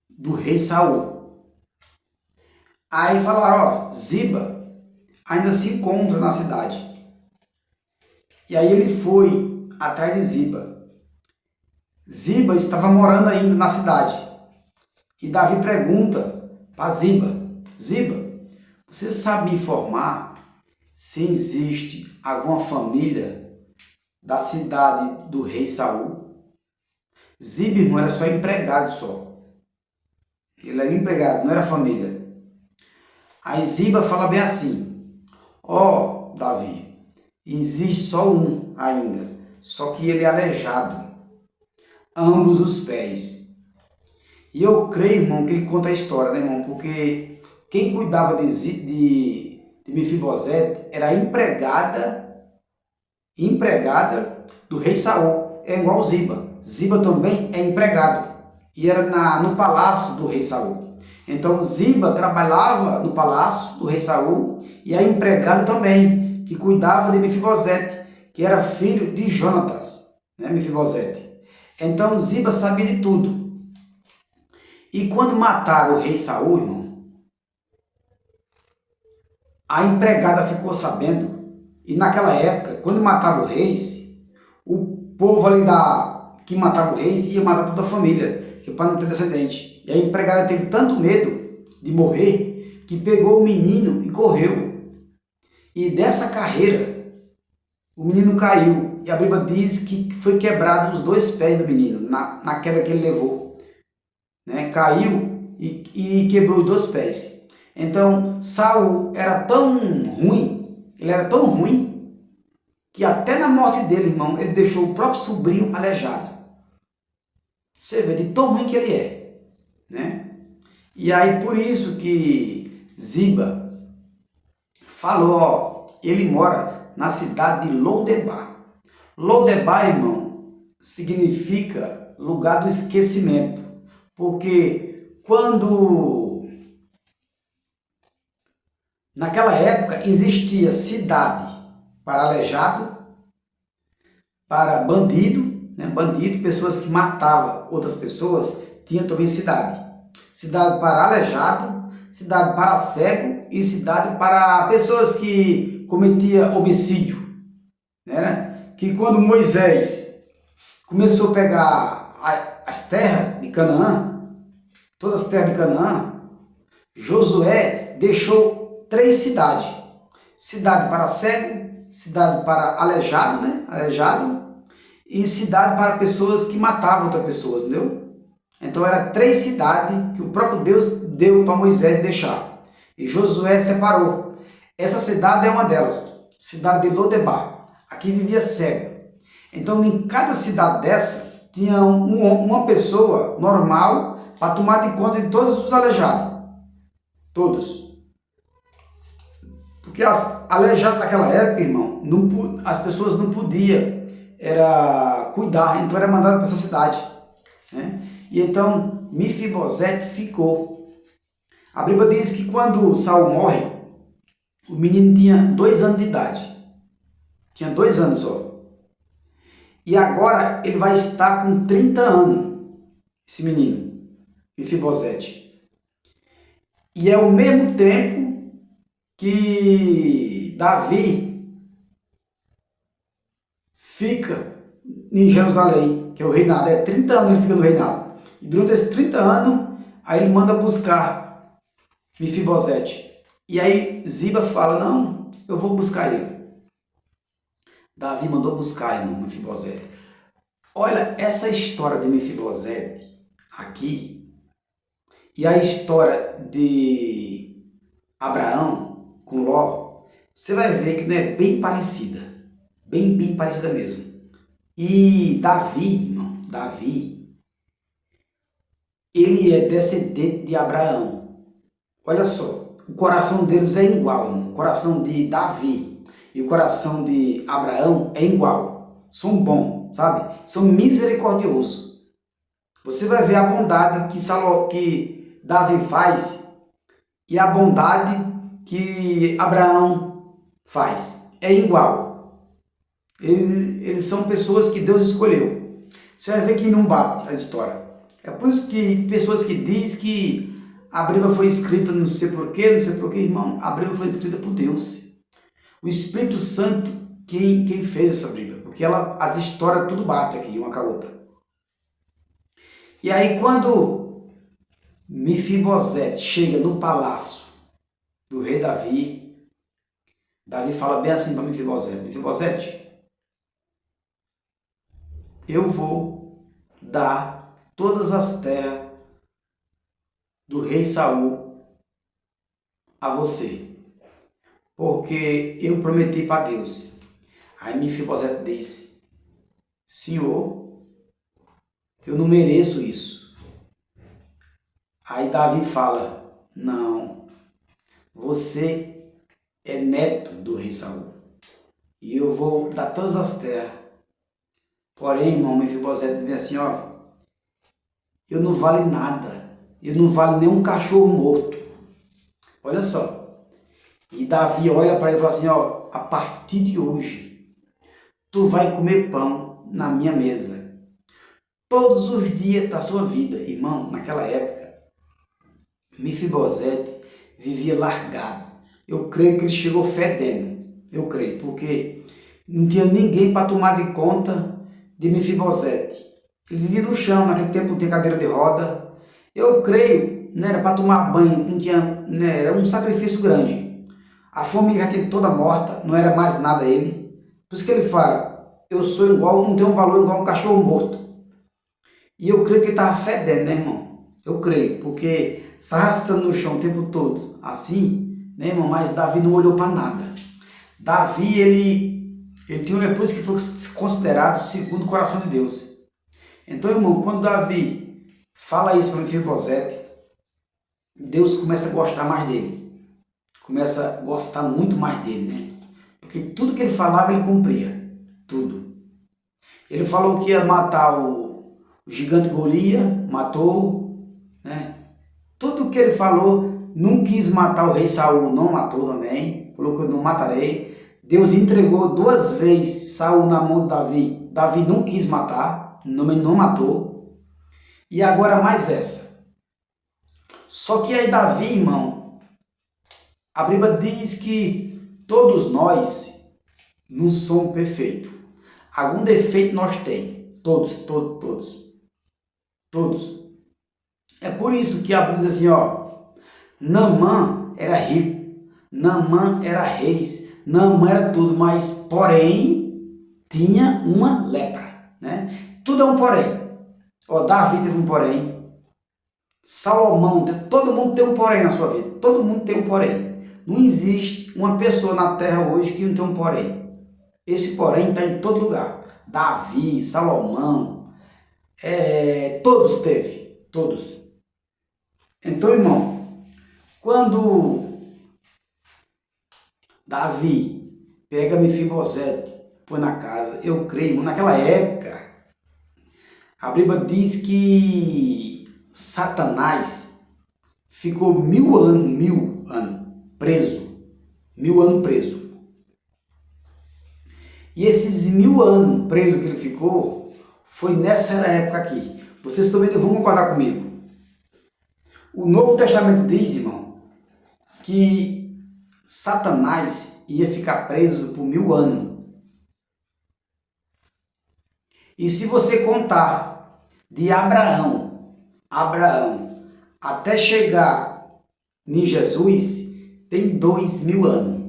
S1: do rei Saul. Aí falaram: ó, Ziba ainda se encontra na cidade. E aí ele foi atrás de Ziba. Ziba estava morando ainda na cidade. E Davi pergunta para Ziba: Ziba, você sabe me informar se existe alguma família da cidade do rei Saul? Ziba, irmão, era só empregado só. Ele era empregado, não era família. Aí Ziba fala bem assim: ó, Davi, existe só um ainda, só que ele é aleijado, ambos os pés. E eu creio, irmão, que ele conta a história, né, irmão? Porque quem cuidava de Mefibosete era a empregada do rei Saul. É igual Ziba. Ziba também é empregado. E era no palácio do rei Saul. Então Ziba trabalhava no palácio do rei Saul e a empregada também, que cuidava de Mefibosete, que era filho de Jonatas, né, Mefibosete. Então Ziba sabia de tudo. E quando mataram o rei Saul, irmão, a empregada ficou sabendo. E naquela época, quando matava o rei, o povo ali que matava o rei ia matar toda a família, para não ter descendente. E a empregada teve tanto medo de morrer que pegou o menino e correu. E dessa carreira, o menino caiu. E a Bíblia diz que foi quebrado os 2 pés do menino, na queda que ele levou. Né? Caiu e quebrou os 2 pés. Então, Saul era tão ruim, ele era tão ruim, que até na morte dele, irmão, ele deixou o próprio sobrinho aleijado. Você vê de tão ruim que ele é, né? E aí, por isso que Ziba falou, ó, ele mora na cidade de Lodebar. Lodebar, irmão, significa lugar do esquecimento. Porque quando, naquela época, existia cidade para aleijado, para bandido, né? Bandido, pessoas que matavam outras pessoas, tinha também cidade. Cidade para aleijado, cidade para cego e cidade para pessoas que cometiam homicídio. Né? Que quando Moisés começou a pegar as terras de Canaã, todas as terras de Canaã, Josué deixou 3 cidades. Cidade para cego, cidade para aleijado, né? Aleijado, e cidade para pessoas que matavam outras pessoas, entendeu? Então eram 3 cidades que o próprio Deus deu para Moisés deixar. E Josué separou. Essa cidade é uma delas, cidade de Lodebar. Aqui vivia cego. Então em cada cidade dessa, tinha uma pessoa normal para tomar de conta de todos os aleijados. Todos. Porque as aleijadas naquela época, irmão, as pessoas não podiam era cuidar, então era mandado para essa cidade, né? E então Mefibosete ficou. A Bíblia diz que quando Saul morre, o menino tinha 2 anos de idade. Tinha 2 anos só. E agora ele vai estar com 30 anos, esse menino, Mefibosete. E é o mesmo tempo que Davi fica em Jerusalém, que é o reinado. É 30 anos ele fica no reinado. E durante esses 30 anos, aí ele manda buscar Mefibosete. E aí Ziba fala, não, eu vou buscar ele. Davi mandou buscar, irmão, Mefibosete. Olha, essa história de Mefibosete aqui e a história de Abraão com Ló, você vai ver que não é bem parecida. Bem parecida mesmo. E Davi, irmão, Davi, ele é descendente de Abraão. Olha só, o coração deles é igual, irmão. O coração de Davi e o coração de Abraão é igual. São bons, sabe? São misericordiosos. Você vai ver a bondade que Davi faz e a bondade que Abraão faz. É igual. Eles são pessoas que Deus escolheu. Você vai ver que não bate a história. É por isso que pessoas que dizem que a Bíblia foi escrita não sei porquê, irmão, a Bíblia foi escrita por Deus. O Espírito Santo quem fez essa Bíblia, porque as histórias tudo bate aqui, uma com a outra. E aí quando Mefibosete chega no palácio do rei Davi, Davi fala bem assim para Mefibosete, Mefibosete, eu vou dar todas as terras do rei Saul a você, porque eu prometi para Deus. Aí Mefibosete disse, Senhor, eu não mereço isso. Aí Davi fala, não, você é neto do rei Saul e eu vou dar todas as terras. Porém, irmão, Mefibosete diz assim, ó, eu não vale nada, eu não vale nem um cachorro morto. Olha só. E Davi olha para ele e fala assim, ó, a partir de hoje, tu vai comer pão na minha mesa. Todos os dias da sua vida. Irmão, naquela época, Mefibosete vivia largado. Eu creio que ele chegou fedendo. Eu creio, porque não tinha ninguém para tomar de conta de Mefibosete. Ele vivia no chão, naquele tempo não tinha cadeira de roda. Eu creio, não era para tomar banho, não tinha, né, era um sacrifício grande. A fome já tinha toda morta, não era mais nada a ele. Por isso que ele fala, eu sou igual, não tenho um valor igual um cachorro morto. E eu creio que ele estava fedendo, né, irmão? Eu creio, porque se arrastando no chão o tempo todo, assim, né, irmão? Mas Davi não olhou para nada. Davi, ele tinha um repouso que foi considerado segundo o coração de Deus. Então, irmão, quando Davi fala isso para Mefibosete, Deus começa a gostar mais dele. Começa a gostar muito mais dele, né? Porque tudo que ele falava, ele cumpria. Tudo. Ele falou que ia matar o gigante Golias, matou, né? Tudo que ele falou, não quis matar o rei Saul, não matou também. Falou que eu não matarei. Deus entregou 2 vezes Saul na mão de Davi. Davi não quis matar, não matou. E agora mais essa. Só que aí Davi, irmão, a Bíblia diz que todos nós não somos perfeitos. Algum defeito nós temos. Todos. É por isso que a Bíblia diz assim, ó, Naamã era rico, Naamã era rei, Naamã era tudo, mas porém tinha uma lepra, né? Tudo é um porém. Ó, Davi teve um porém, Salomão, todo mundo tem um porém na sua vida, todo mundo tem um porém. Não existe uma pessoa na terra hoje que não tem um porém. Esse porém está em todo lugar. Davi, Salomão, todos teve, todos. Então, irmão, quando Davi pega Mefibosete, põe na casa. Eu creio, irmão, naquela época, a Bíblia diz que Satanás ficou 1000 anos preso. 1000 anos preso. E esses 1000 anos preso que ele ficou, foi nessa época aqui. Vocês também vão concordar comigo. O Novo Testamento diz, irmão, que Satanás ia ficar preso por 1000 anos. E se você contar de Abraão, até chegar em Jesus, tem 2000 anos.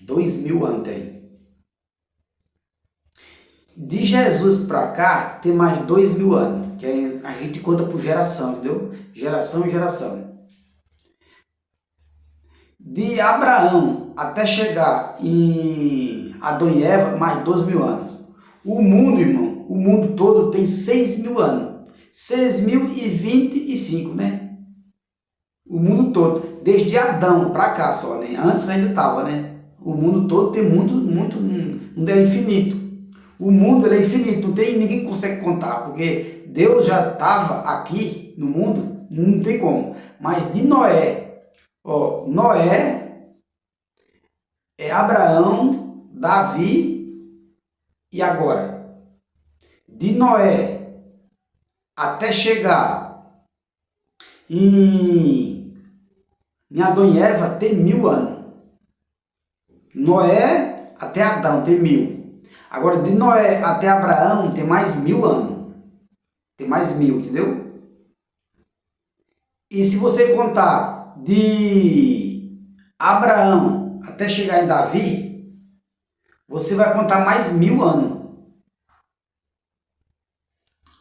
S1: 2000 anos tem. De Jesus para cá, tem mais 2000 anos, que a gente conta por geração, entendeu? Geração em geração. De Abraão até chegar em Adão e Eva, mais 2000 anos. O mundo, irmão, o mundo todo tem 6000 anos. 6025, né? O mundo todo. Desde Adão para cá só, né? Antes ainda estava, né? O mundo todo tem muito, não é infinito. O mundo ele é infinito, ninguém consegue contar, porque Deus já estava aqui no mundo, não tem como. Mas de Noé, Noé é Abraão, Davi e agora. De Noé até chegar em Adão e Eva tem 1000 anos. Noé até Adão tem 1000. Agora, de Noé até Abraão, tem mais 1000 anos. Tem mais 1000, entendeu? E se você contar de Abraão até chegar em Davi, você vai contar mais 1000 anos.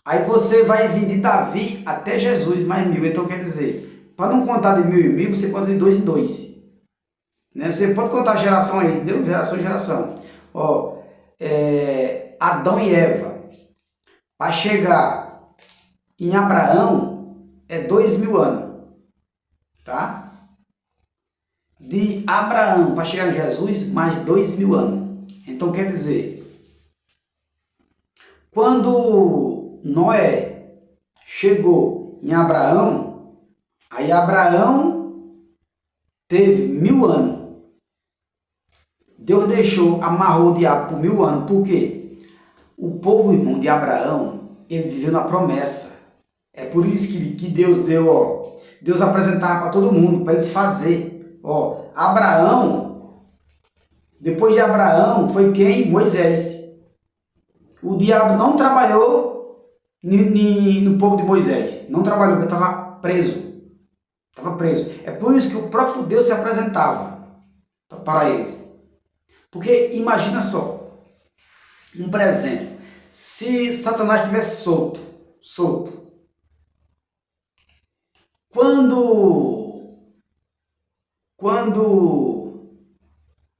S1: Aí você vai vir de Davi até Jesus, mais 1000. Então, quer dizer, para não contar de 1000 em 1000, você pode de 2 em 2. Né? Você pode contar a geração aí, entendeu? Geração em geração. Adão e Eva, para chegar em Abraão, é 2000 anos, tá? De Abraão para chegar em Jesus, mais 2000 anos. Então, quer dizer, quando Noé chegou em Abraão, aí Abraão teve 1000 anos. Deus amarrou o diabo por 1000 anos. Por quê? O povo, irmão, de Abraão, ele viveu na promessa. É por isso que Deus deu, Deus apresentava para todo mundo, para eles fazer. Abraão, depois de Abraão, foi quem? Moisés. O diabo não trabalhou no povo de Moisés. Não trabalhou, porque estava preso. Estava preso. É por isso que o próprio Deus se apresentava para eles. Porque imagina só, por exemplo, se Satanás estivesse solto, quando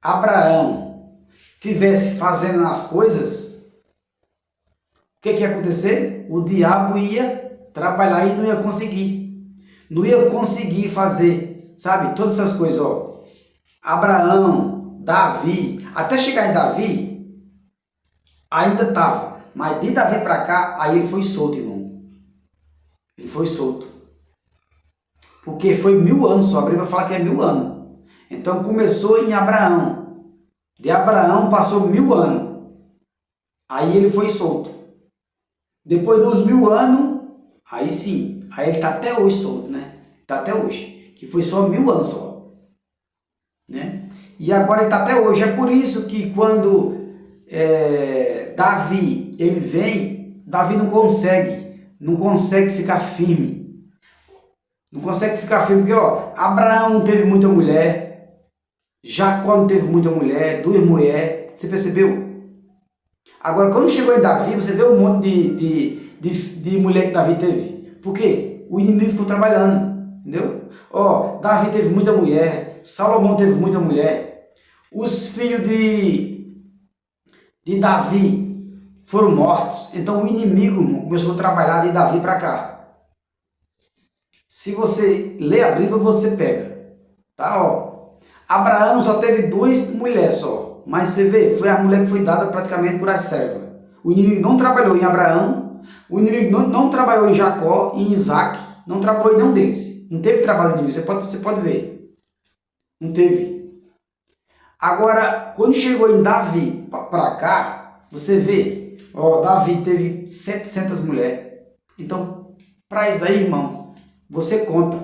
S1: Abraão estivesse fazendo as coisas, o que ia acontecer? O diabo ia trabalhar e não ia conseguir. Não ia conseguir fazer, sabe, todas essas coisas, Abraão, Davi, até chegar em Davi, ainda estava. Mas de Davi para cá, aí ele foi solto, irmão. Ele foi solto. Porque foi 1000 anos só. A Bíblia fala que é 1000 anos. Então começou em Abraão. De Abraão passou 1000 anos. Aí ele foi solto. Depois dos 1000 anos, aí sim. Aí ele está até hoje solto, né? Está até hoje. Que foi só 1000 anos só. Né? E agora ele está até hoje. É por isso que quando Davi ele vem, Davi não consegue ficar firme. Não consegue ficar firme, porque Abraão não teve muita mulher, Jacó não teve muita mulher, 2 mulheres, você percebeu? Agora, quando chegou em Davi, você vê um monte de mulher que Davi teve. Por quê? O inimigo ficou trabalhando, entendeu? Davi teve muita mulher, Salomão teve muita mulher. Os filhos de Davi foram mortos. Então o inimigo começou a trabalhar de Davi para cá. Se você ler a Bíblia, você pega. Tá? Abraão só teve 2 mulheres só. mas você vê, foi a mulher que foi dada praticamente por a serva. O inimigo não trabalhou em Abraão, o inimigo não trabalhou em Jacó, em Isaac, não trabalhou em nenhum deles. Não teve trabalho de inimigo, você pode ver. Não teve. Agora, quando chegou em Davi para cá, você vê, ó, Davi teve 700 mulheres. Então, para isso aí, irmão, você conta.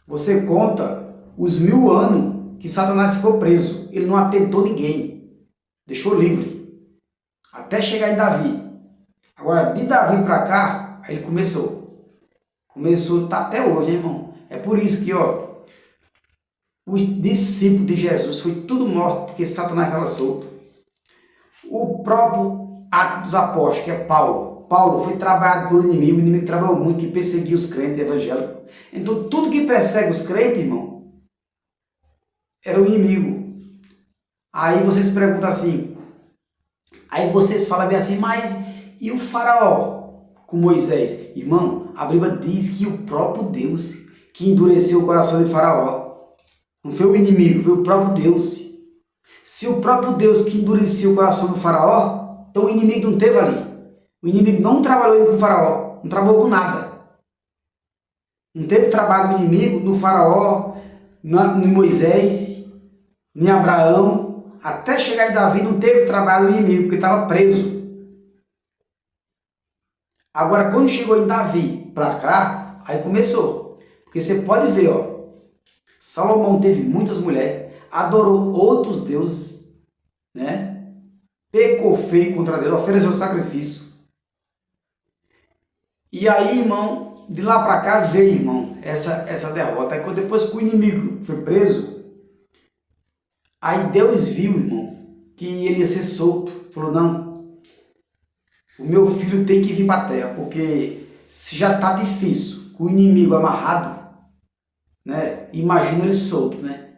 S1: Você conta os 1000 anos que Satanás ficou preso. Ele não atentou ninguém. Deixou livre. Até chegar em Davi. Agora, de Davi para cá, aí ele começou. Começou, tá até hoje, hein, irmão? É por isso que, ó, os discípulos de Jesus foi tudo morto porque Satanás estava solto. O próprio Atos dos Apóstolos, que é Paulo. Paulo foi trabalhado por inimigo, o inimigo trabalhou muito, que perseguia os crentes evangélicos. Então, tudo que persegue os crentes, irmão, era o inimigo. Aí vocês perguntam assim, aí vocês falam bem assim, mas e o faraó com Moisés? Irmão, a Bíblia diz que o próprio Deus que endureceu o coração de faraó. Não foi o inimigo, foi o próprio Deus. Se o próprio Deus que endureceu o coração do faraó, então o inimigo não teve ali. O inimigo não trabalhou com o faraó, não trabalhou com nada. Não teve trabalho do inimigo no faraó, no Moisés, em Abraão. Até chegar em Davi não teve trabalho do inimigo, porque estava preso. Agora, quando chegou em Davi para cá, aí começou. Porque você pode ver, ó, Salomão teve muitas mulheres, adorou outros deuses, né? Pecou feio contra Deus, ofereceu sacrifício. E aí, irmão, de lá para cá veio, irmão, essa derrota. Aí depois que o inimigo foi preso, aí Deus viu, irmão, que ele ia ser solto. Falou, não, o meu filho tem que vir para a terra, porque se já está difícil, com o inimigo amarrado, né? Imagina ele solto, né?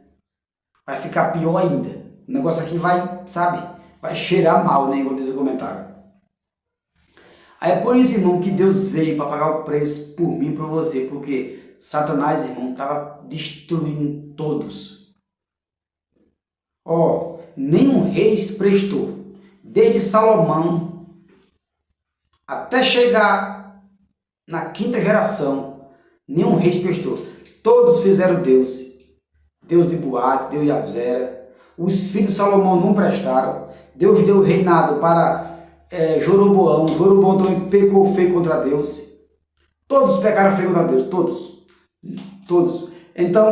S1: Vai ficar pior ainda. O negócio aqui vai, sabe? Vai cheirar mal, né? Igual diz o comentário. Aí é por isso, irmão, que Deus veio para pagar o preço por mim e por você, porque Satanás, irmão, estava destruindo todos. Ó, nenhum rei prestou, desde Salomão até chegar na 5ª geração, nenhum rei prestou. Todos fizeram Deus. Deus de Boate, Deus de Azera. Os filhos de Salomão não prestaram. Deus deu reinado para Jeroboão. Jeroboão também pecou feio contra Deus. Todos pecaram feio contra Deus. Todos. Todos. Então,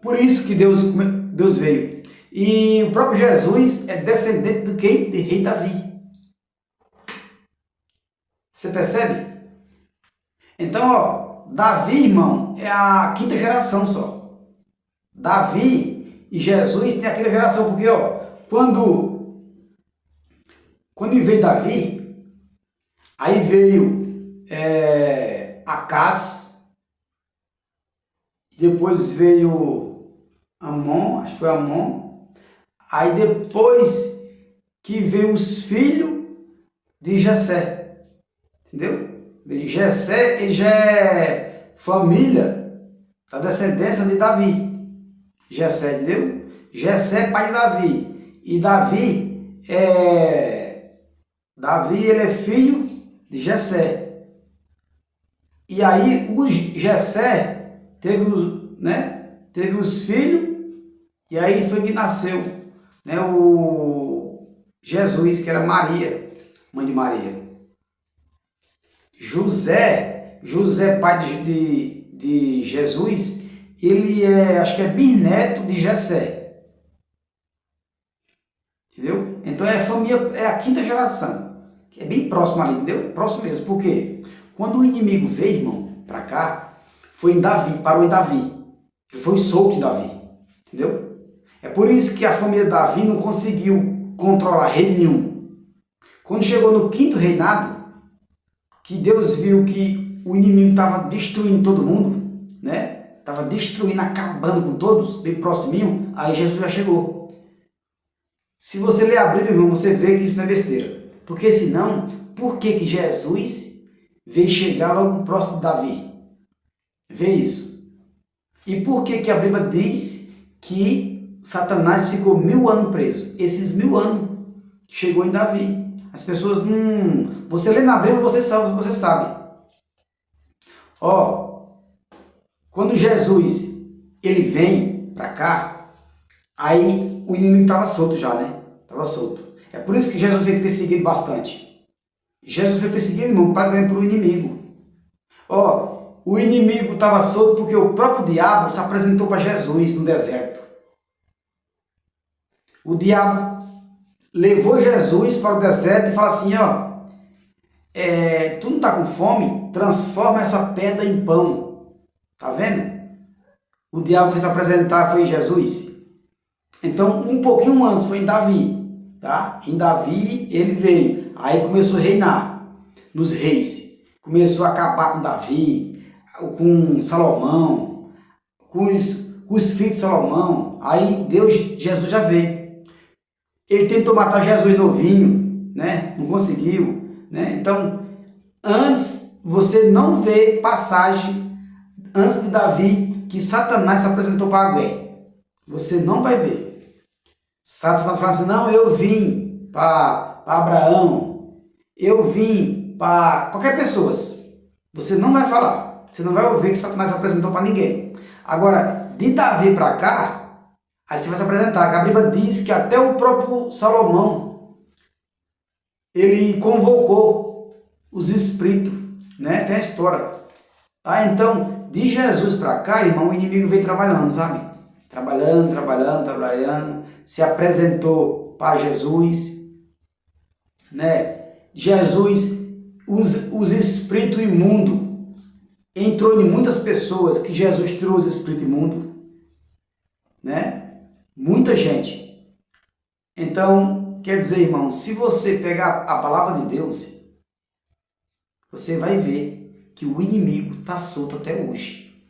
S1: por isso que Deus veio. E o próprio Jesus é descendente de quem? De rei Davi. Você percebe? Então, ó, Davi, irmão, é a 5ª geração só. Davi e Jesus tem a 5ª geração, porque, ó, quando veio Davi, aí veio Acás, depois veio Amon, acho que foi Amon, aí depois que veio os filhos de Jessé, entendeu? Jessé, ele já é família da descendência de Davi. Jessé, entendeu? Jessé é pai de Davi. E Davi, ele é filho de Jessé. E aí, o Jessé teve os filhos, e aí foi que nasceu, né, o Jesus, que era Maria, mãe de Maria. José, pai de Jesus, ele acho que é bisneto de Jessé. Entendeu? Então é a família, é a 5ª geração. Que é bem próximo ali, entendeu? Próximo mesmo. Por quê? Quando o inimigo veio, irmão, para cá, foi em Davi, parou em Davi. Ele foi solto em Davi. Entendeu? É por isso que a família Davi não conseguiu controlar rei nenhum. Quando chegou no 5º reinado, que Deus viu que o inimigo estava destruindo todo mundo, né? Estava destruindo, acabando com todos, bem proximinho, aí Jesus já chegou. Se você ler a Bíblia, irmão, você vê que isso não é besteira. Porque senão, por que Jesus veio chegar logo próximo de Davi? Vê isso. E por que a Bíblia diz que Satanás ficou 1000 anos preso. Esses 1000 anos chegou em Davi. As pessoas, você lê na Bíblia, você sabe. Ó, quando Jesus, ele vem para cá, aí o inimigo estava solto já, né? Estava solto. É por isso que Jesus foi perseguido bastante. Jesus foi perseguido, irmão, para ganhar para o inimigo. Ó, o inimigo estava solto porque o próprio diabo se apresentou para Jesus no deserto. O diabo levou Jesus para o deserto e falou assim, ó, tu não está com fome? Transforma essa pedra em pão. Tá vendo? O diabo foi se apresentar, foi em Jesus. Então, um pouquinho antes, foi em Davi. Tá? Em Davi, ele veio. Aí começou a reinar nos reis. Começou a acabar com Davi, com Salomão, com os filhos de Salomão. Aí Jesus já veio. Ele tentou matar Jesus novinho, né? Não conseguiu, né? Então, antes, você não vê passagem, antes de Davi, que Satanás se apresentou para alguém. Você não vai ver. Satanás fala assim, não, eu vim para Abraão, eu vim para qualquer pessoa. Você não vai falar. Você não vai ouvir que Satanás se apresentou para ninguém. Agora, de Davi para cá, aí você vai se apresentar, que a Bíblia diz que até o próprio Salomão, ele convocou os espíritos, né? Tem a história. Tá? Então, de Jesus para cá, irmão, o inimigo veio trabalhando, sabe? Trabalhando, se apresentou para Jesus, né? Jesus, os espíritos imundos, entrou em muitas pessoas que Jesus tirou os espíritos imundos, né? Muita gente. Então, quer dizer, irmão, se você pegar a palavra de Deus, você vai ver que o inimigo está solto até hoje.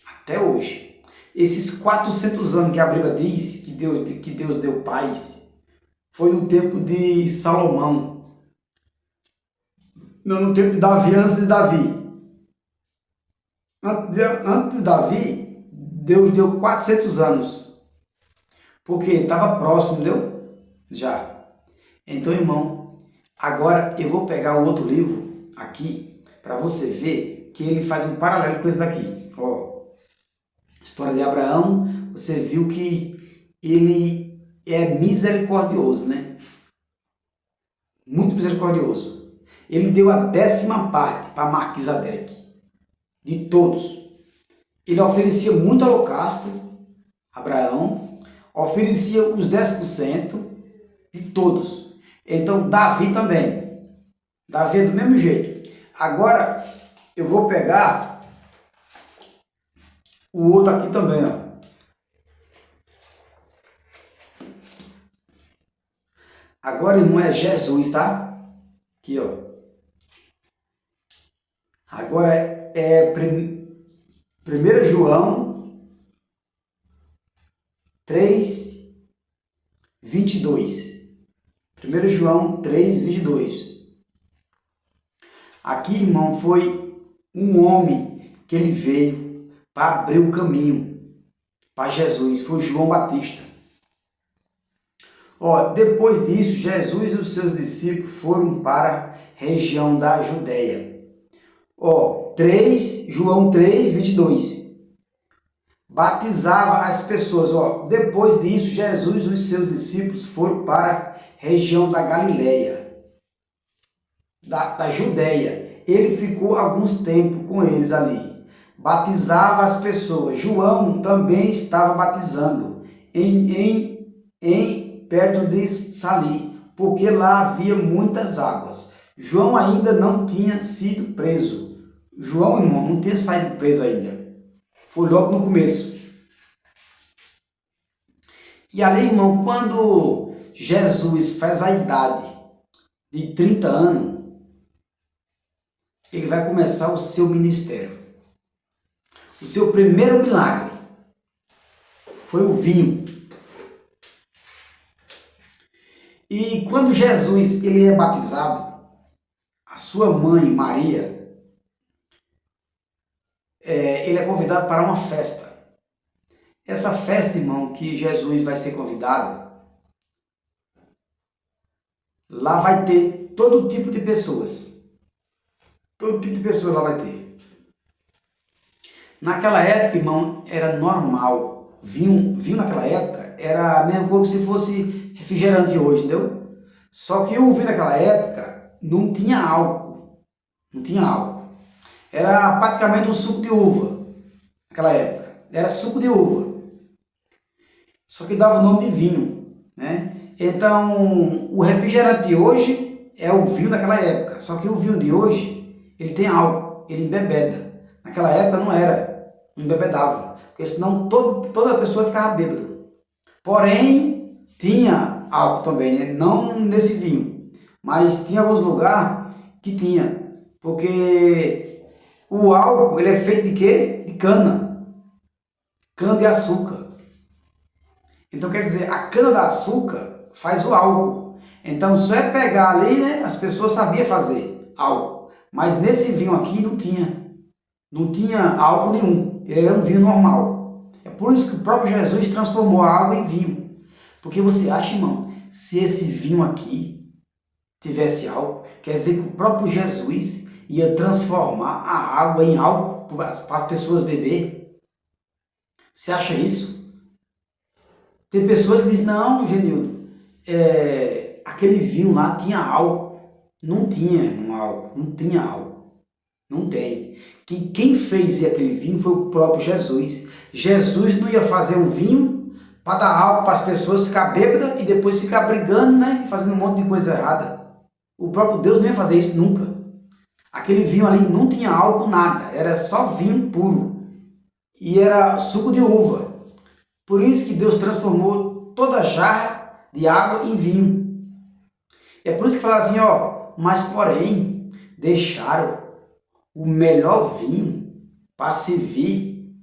S1: Até hoje. Esses 400 anos que a Bíblia diz que Deus deu paz, foi no tempo de Salomão. Não, no tempo de Davi, antes de Davi. Antes de Davi, Deus deu 400 anos. Porque estava próximo, deu? Já. Então, irmão, agora eu vou pegar o outro livro aqui para você ver que ele faz um paralelo com esse daqui. Ó, história de Abraão, você viu que ele é misericordioso, né? Muito misericordioso. Ele deu a 10ª parte para Melquisedeque, de todos. Ele oferecia muito holocausto, Abraão, oferecia os 10% de todos. Então, Davi também. Davi é do mesmo jeito. Agora, eu vou pegar o outro aqui também, ó. Agora, irmão, é Jesus, tá? Aqui, ó. Agora é 1 João 3, 22. 1 João 3, 22. Aqui, irmão, foi um homem que ele veio para abrir o caminho para Jesus. Foi João Batista. Ó, depois disso, Jesus e os seus discípulos foram para a região da Judéia. Ó, João 3, 22. Batizava as pessoas. Ó, depois disso, Jesus e os seus discípulos foram para a região da Galileia, da Judéia. Ele ficou alguns tempos com eles ali. Batizava as pessoas. João também estava batizando perto de Sali, porque lá havia muitas águas. João ainda não tinha sido preso. João, irmão, não tinha saído preso ainda. Foi logo no começo. E ali, irmão, quando Jesus faz a idade de 30 anos, ele vai começar o seu ministério. O seu primeiro milagre foi o vinho. E quando Jesus ele é batizado, a sua mãe, Maria, ele é convidado para uma festa. Essa festa, irmão, que Jesus vai ser convidado, lá vai ter todo tipo de pessoas. Todo tipo de pessoas lá vai ter. Naquela época, irmão, era normal. Vinho naquela época era a mesma coisa que se fosse refrigerante hoje, entendeu? Só que o vinho naquela época não tinha álcool. Não tinha álcool. Era praticamente um suco de uva. Naquela época. Era suco de uva. Só que dava o nome de vinho, né? Então, o refrigerante de hoje é o vinho daquela época. Só que o vinho de hoje, ele tem álcool, ele embebeda. Naquela época não era, não embebedava. Porque senão toda pessoa ficava bêbada. Porém, tinha álcool também, né? Não nesse vinho. Mas tinha alguns lugares que tinha. Porque o álcool, ele é feito de quê? De cana. Cana de açúcar. Então, quer dizer, a cana-de-açúcar faz o álcool. Então, só é pegar ali, né? As pessoas sabiam fazer álcool. Mas nesse vinho aqui não tinha. Não tinha álcool nenhum. Ele era um vinho normal. É por isso que o próprio Jesus transformou a água em vinho. Porque você acha, irmão, se esse vinho aqui tivesse álcool, quer dizer que o próprio Jesus ia transformar a água em álcool para as pessoas beber? Você acha isso? Tem pessoas que dizem, não, Genildo, aquele vinho lá tinha álcool. Não tinha álcool, não tinha álcool. Não tem. Quem fez aquele vinho foi o próprio Jesus. Jesus não ia fazer um vinho para dar álcool para as pessoas ficar bêbadas e depois ficar brigando, né? Fazendo um monte de coisa errada. O próprio Deus não ia fazer isso nunca. Aquele vinho ali não tinha álcool, nada. Era só vinho puro. E era suco de uva. Por isso que Deus transformou toda a jarra de água em vinho. É por isso que falaram assim, ó, mas porém, deixaram o melhor vinho para servir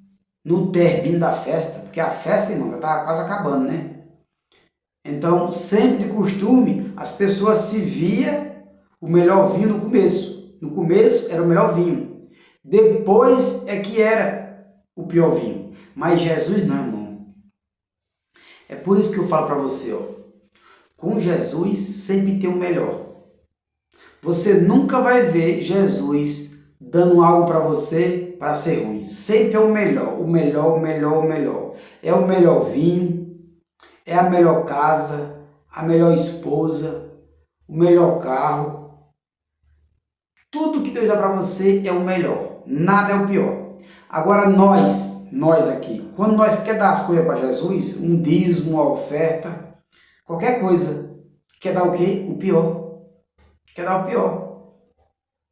S1: no término da festa, porque a festa, irmão, já estava quase acabando, né? Então, sempre de costume, as pessoas serviam o melhor vinho no começo. No começo era o melhor vinho. Depois é que era o pior vinho. Mas Jesus não, irmão. É por isso que eu falo para você, ó, com Jesus sempre tem o melhor. Você nunca vai ver Jesus dando algo para você para ser ruim. Sempre é o melhor, o melhor, o melhor, o melhor. É o melhor vinho, é a melhor casa, a melhor esposa, o melhor carro. Tudo que Deus dá para você é o melhor, nada é o pior. Agora nós aqui, quando nós quer dar as coisas para Jesus, um dízimo, uma oferta, qualquer coisa, quer dar o quê? O pior. Quer dar o pior.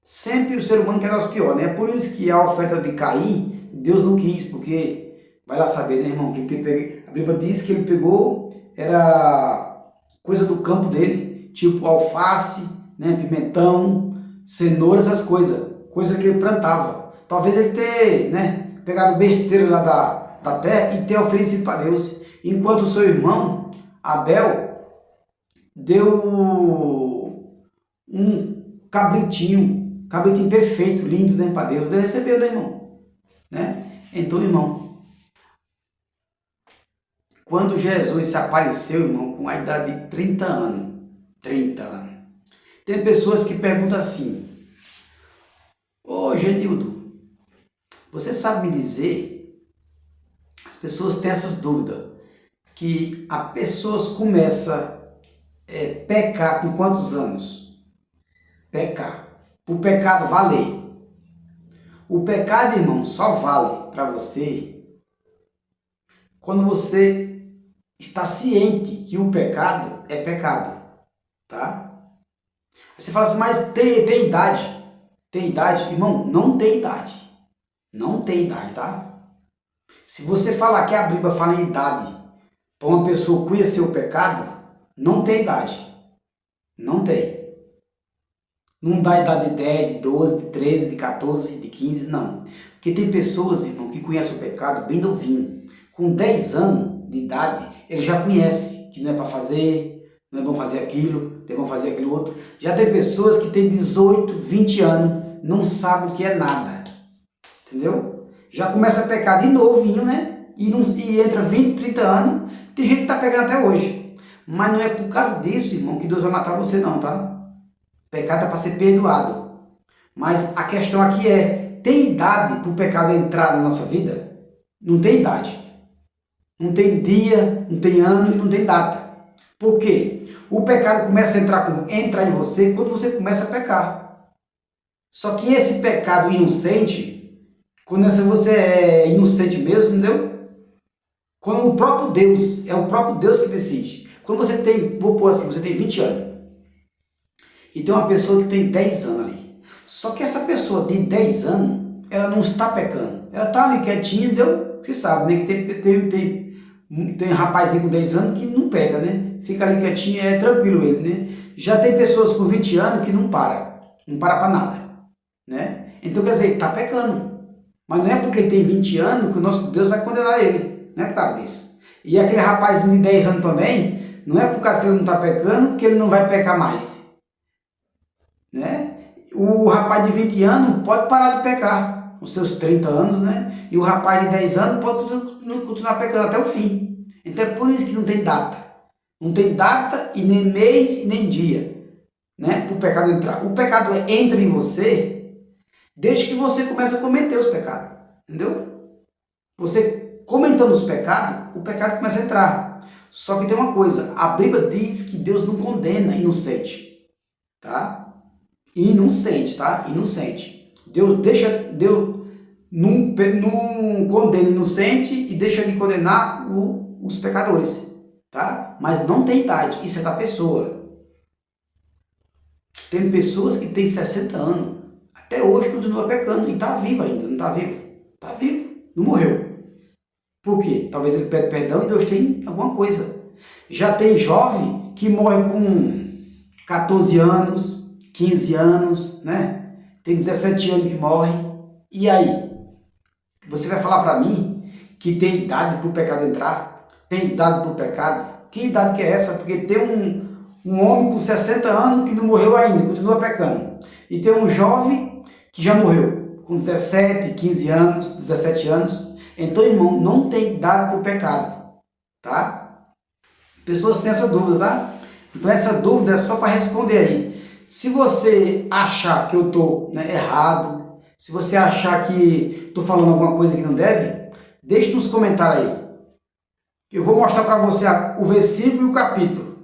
S1: Sempre o ser humano quer dar os piores, né? É por isso que a oferta de Caim, Deus não quis, porque vai lá saber, né, irmão? A Bíblia diz que ele pegou, era coisa do campo dele, tipo alface, né, pimentão, cenoura, essas coisas que ele plantava. Talvez ele ter, né, pegado besteira lá da terra e ter oferecido para Deus. Enquanto o seu irmão, Abel, deu um cabritinho perfeito, lindo, né, para Deus. Deus recebeu, né, irmão? Né? Então, irmão, quando Jesus se apareceu, irmão, com a idade de 30 anos, tem pessoas que perguntam assim, ô Genildo, você sabe me dizer, as pessoas têm essas dúvidas, que as pessoas começam a pecar com quantos anos? Pecar. O pecado valer. O pecado, irmão, só vale para você quando você está ciente que o pecado é pecado, tá? Você fala assim, mas tem idade. Tem idade? Irmão, não tem idade. Não tem idade, tá? Se você falar que a Bíblia fala em idade para uma pessoa conhecer o pecado, não tem idade. Não tem. Não dá idade de 10, de 12, de 13, de 14, de 15, não. Porque tem pessoas, irmão, que conhecem o pecado bem novinho. Com 10 anos de idade, ele já conhece que não é para fazer, não é bom fazer aquilo, não é bom fazer aquilo outro. Já tem pessoas que têm 18, 20 anos, não sabem o que é nada. Entendeu? Já começa a pecar de novinho, né? E entra 20, 30 anos, tem gente que está pegando até hoje. Mas não é por causa disso, irmão, que Deus vai matar você não, tá? O pecado é para ser perdoado. Mas a questão aqui é, tem idade para o pecado entrar na nossa vida? Não tem idade. Não tem dia, não tem ano e não tem data. Por quê? O pecado começa a entrar em você quando você começa a pecar. Só que esse pecado inocente, quando você é inocente mesmo, entendeu? Quando o próprio Deus, é o próprio Deus que decide. Quando você tem, vou pôr assim, você tem 20 anos e tem uma pessoa que tem 10 anos ali. Só que essa pessoa de 10 anos, ela não está pecando. Ela está ali quietinha, entendeu? Você sabe, né? Que tem rapazinho com 10 anos que não pega, né? Fica ali quietinho, é tranquilo ele, né? Já tem pessoas com 20 anos que não para para nada, né? Então quer dizer, ele está pecando. Mas não é porque ele tem 20 anos que o nosso Deus vai condenar ele. Não é por causa disso. E aquele rapazinho de 10 anos também, não é por causa que ele não está pecando que ele não vai pecar mais. Né? O rapaz de 20 anos pode parar de pecar, os seus 30 anos, né? E o rapaz de 10 anos pode continuar pecando até o fim. Então é por isso que não tem data. Não tem data e nem mês e nem dia, né? Para o pecado entrar. O pecado entra em você desde que você começa a cometer os pecados. Entendeu? Você comentando os pecados, o pecado começa a entrar. Só que tem uma coisa, a Bíblia diz que Deus não condena inocente, tá? Inocente, tá? Inocente. Deus não condena inocente e deixa de condenar os pecadores, tá? Mas não tem idade, isso é da pessoa. Tem pessoas que têm 60 anos, até hoje continua pecando e está vivo ainda, não está vivo? Está vivo, não morreu. Por quê? Talvez ele pede perdão e Deus tem alguma coisa. Já tem jovem que morre com 14 anos, 15 anos, né? Tem 17 anos que morre. E aí? Você vai falar para mim que tem idade para o pecado entrar? Tem idade para o pecado? Que idade que é essa? Porque tem um homem com 60 anos que não morreu ainda, continua pecando. E tem um jovem que já morreu, com 17, 15 anos, 17 anos. Então, irmão, não tem idade para o pecado, tá? Pessoas têm essa dúvida, tá? Então, essa dúvida é só para responder aí. Se você achar que eu estou errado, se você achar que estou falando alguma coisa que não deve, deixe nos comentários aí. Eu vou mostrar para você o versículo e o capítulo,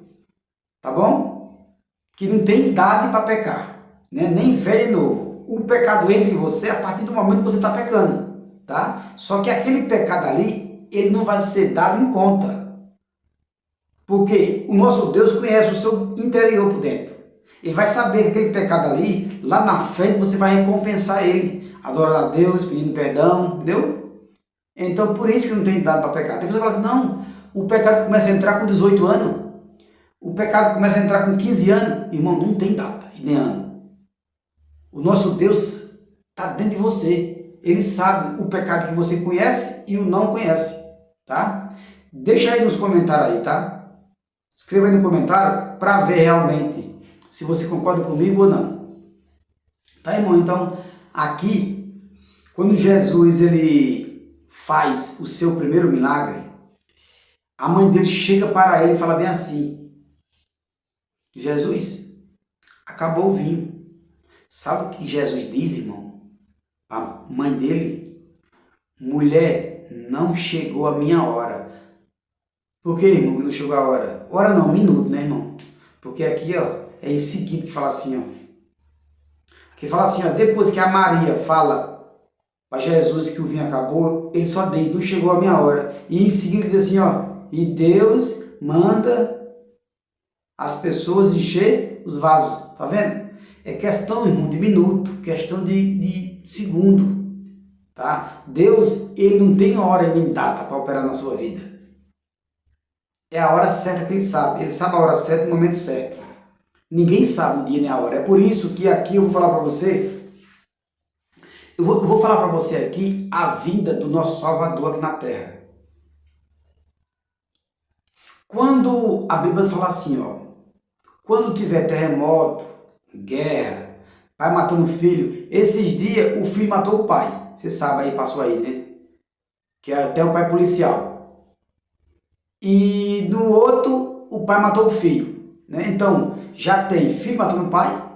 S1: tá bom? Que não tem idade para pecar, né? Nem velho nem novo. O pecado entra em você a partir do momento que você está pecando. Tá? Só que aquele pecado ali, ele não vai ser dado em conta. Porque o nosso Deus conhece o seu interior por dentro. Ele vai saber que aquele pecado ali, lá na frente, você vai recompensar ele. Adorando a Deus, pedindo perdão, entendeu? Então, por isso que não tem idade para pecar. Tem pessoa que fala assim, não, o pecado começa a entrar com 18 anos. O pecado começa a entrar com 15 anos. Irmão, não tem data e nem ano. O nosso Deus está dentro de você. Ele sabe o pecado que você conhece e o não conhece, tá? Deixa aí nos comentários aí, tá? Escreva aí no comentário para ver realmente se você concorda comigo ou não. Tá, irmão? Então, aqui, quando Jesus ele faz o seu primeiro milagre, a mãe dele chega para ele e fala bem assim, Jesus, acabou o vinho. Sabe o que Jesus diz, irmão? A mãe dele, mulher, não chegou a minha hora. Por que, irmão, que não chegou a hora? Hora não, minuto, né, irmão? Porque aqui, ó, é em seguida que fala assim, ó. Aqui fala assim, ó, depois que a Maria fala para Jesus que o vinho acabou, ele só diz, não chegou a minha hora. E em seguida diz assim, ó, e Deus manda as pessoas encher os vasos, tá vendo? É questão, irmão, de minuto, questão de segundo, tá? Deus, ele não tem hora nem data para operar na sua vida. É a hora certa que ele sabe a hora certa e o momento certo. Ninguém sabe o dia nem a hora. É por isso que aqui eu vou falar para você, eu vou falar para você aqui a vinda do nosso Salvador aqui na Terra. Quando a Bíblia fala assim, ó, quando tiver terremoto, guerra, pai matando filho, esses dias o filho matou o pai. Você sabe aí, passou aí, né? que é até o pai policial. E no outro, o pai matou o filho, né? Então, já tem filho matando o pai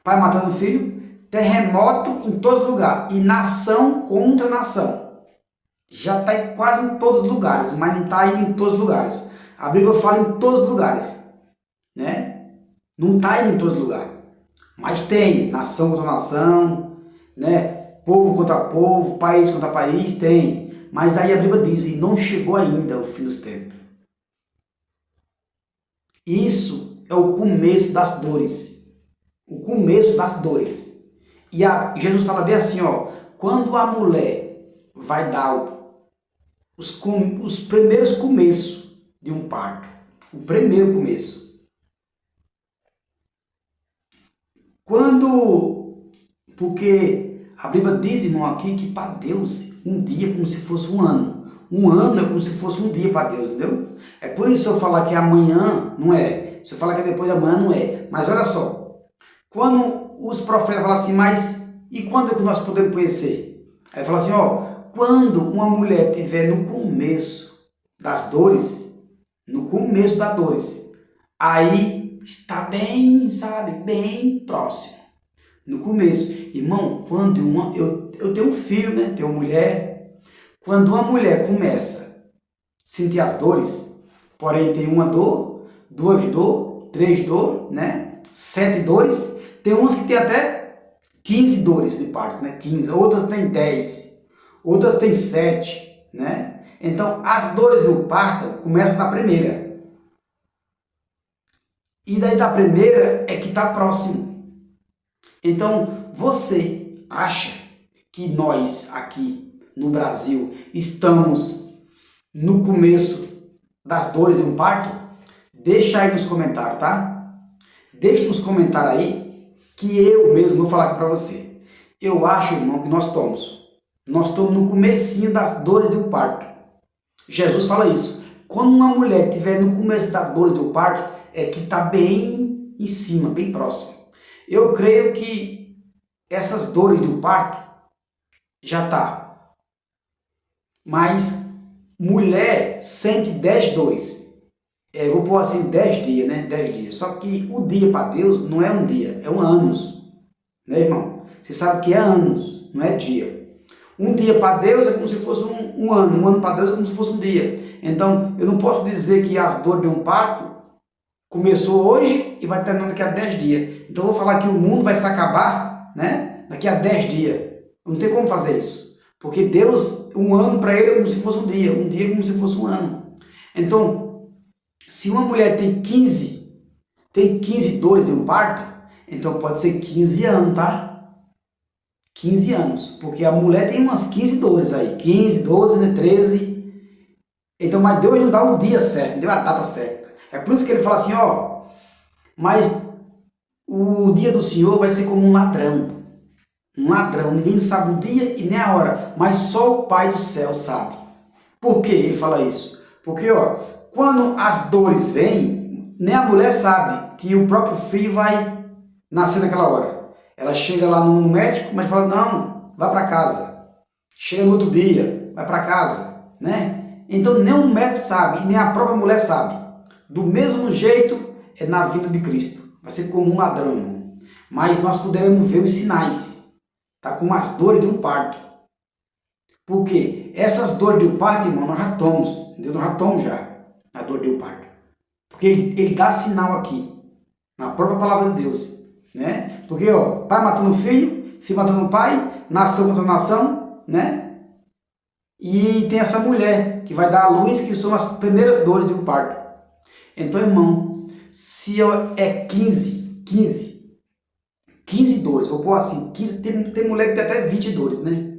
S1: matando o filho, terremoto em todos os lugares, e nação contra nação. Já está quase em todos os lugares, mas não está indo em todos os lugares. A Bíblia fala em todos os lugares, né? Não está indo em todos os lugares. Mas tem nação contra nação, né? Povo contra povo, país contra país, tem. Mas aí a Bíblia diz, e não chegou ainda o fim dos tempos. Isso é o começo das dores. O começo das dores. E Jesus fala bem assim, ó, quando a mulher vai dar os primeiros começos de um parto, o primeiro começo. Porque a Bíblia diz, irmão, aqui que para Deus um dia é como se fosse um ano. Um ano é como se fosse um dia para Deus, entendeu? É por isso que eu falar que amanhã não é. Se eu falar que depois da manhã não é. Mas olha só, quando os profetas falam assim, mas e quando é que nós podemos conhecer? Aí fala assim, ó, quando uma mulher estiver no começo das dores, no começo das dores, aí está bem, sabe, bem próximo. No começo. Irmão, quando eu tenho um filho, né, tenho uma mulher, quando uma mulher começa a sentir as dores, porém tem uma dor, duas dor, três dor, né, 7 dores, tem umas que tem até 15 dores de parto, né, 15, outras tem 10, outras tem 7, né, então as dores do parto começam na primeira, e daí da primeira é que está próximo. Então, você acha que nós aqui no Brasil estamos no começo das dores de um parto? Deixa aí nos comentários, tá? Deixa nos comentários aí que eu mesmo vou falar aqui para você. Eu acho, irmão, que nós estamos no comecinho das dores de um parto. Jesus fala isso. Quando uma mulher estiver no começo das dores de um parto, é que está bem em cima, bem próximo. Eu creio que essas dores do parto já tá. Mas mulher sente 10 dores. Eu vou pôr assim 10 dias, né? 10 dias. Só que o dia para Deus não é um dia, é um anos. Né, irmão? Você sabe que é anos, não é dia. Um dia para Deus é como se fosse um ano. Um ano para Deus é como se fosse um dia. Então, eu não posso dizer que as dores de um parto começou hoje e vai terminar daqui a 10 dias. Então eu vou falar que o mundo vai se acabar, né? Daqui a 10 dias. Não tem como fazer isso. Porque Deus, um ano para ele é como se fosse um dia é como se fosse um ano. Então, se uma mulher tem 15 dores de um parto, então pode ser 15 anos, tá? 15 anos. Porque a mulher tem umas 15 dores aí. 15, 12, né? 13. Então, mas Deus não dá o dia certo, não deu a data certa. É por isso que ele fala assim, ó, mas o dia do Senhor vai ser como um ladrão. Um ladrão, ninguém sabe o dia e nem a hora, mas só o Pai do céu sabe. Por que ele fala isso? Porque, ó, quando as dores vêm, nem a mulher sabe que o próprio filho vai nascer naquela hora. Ela chega lá no médico, mas fala, não, vai para casa. Chega no outro dia, vai para casa, né? Então nem o médico sabe, nem a própria mulher sabe. Do mesmo jeito é na vida de Cristo. Vai ser como um ladrão, irmão. Mas nós poderemos ver os sinais. Tá com as dores de um parto. Por quê? Essas dores de um parto, irmão, nós já estamos. Entendeu? Nós já estamos já na dor de um parto. Porque ele dá sinal aqui. Na própria palavra de Deus. Né? Porque, ó, pai matando filho matando pai, nação contra nação, né? E tem essa mulher que vai dar a luz, que são as primeiras dores de um parto. Então, irmão, se é 15 dores, vou pôr assim, 15, tem mulher que tem até 20 dores, né?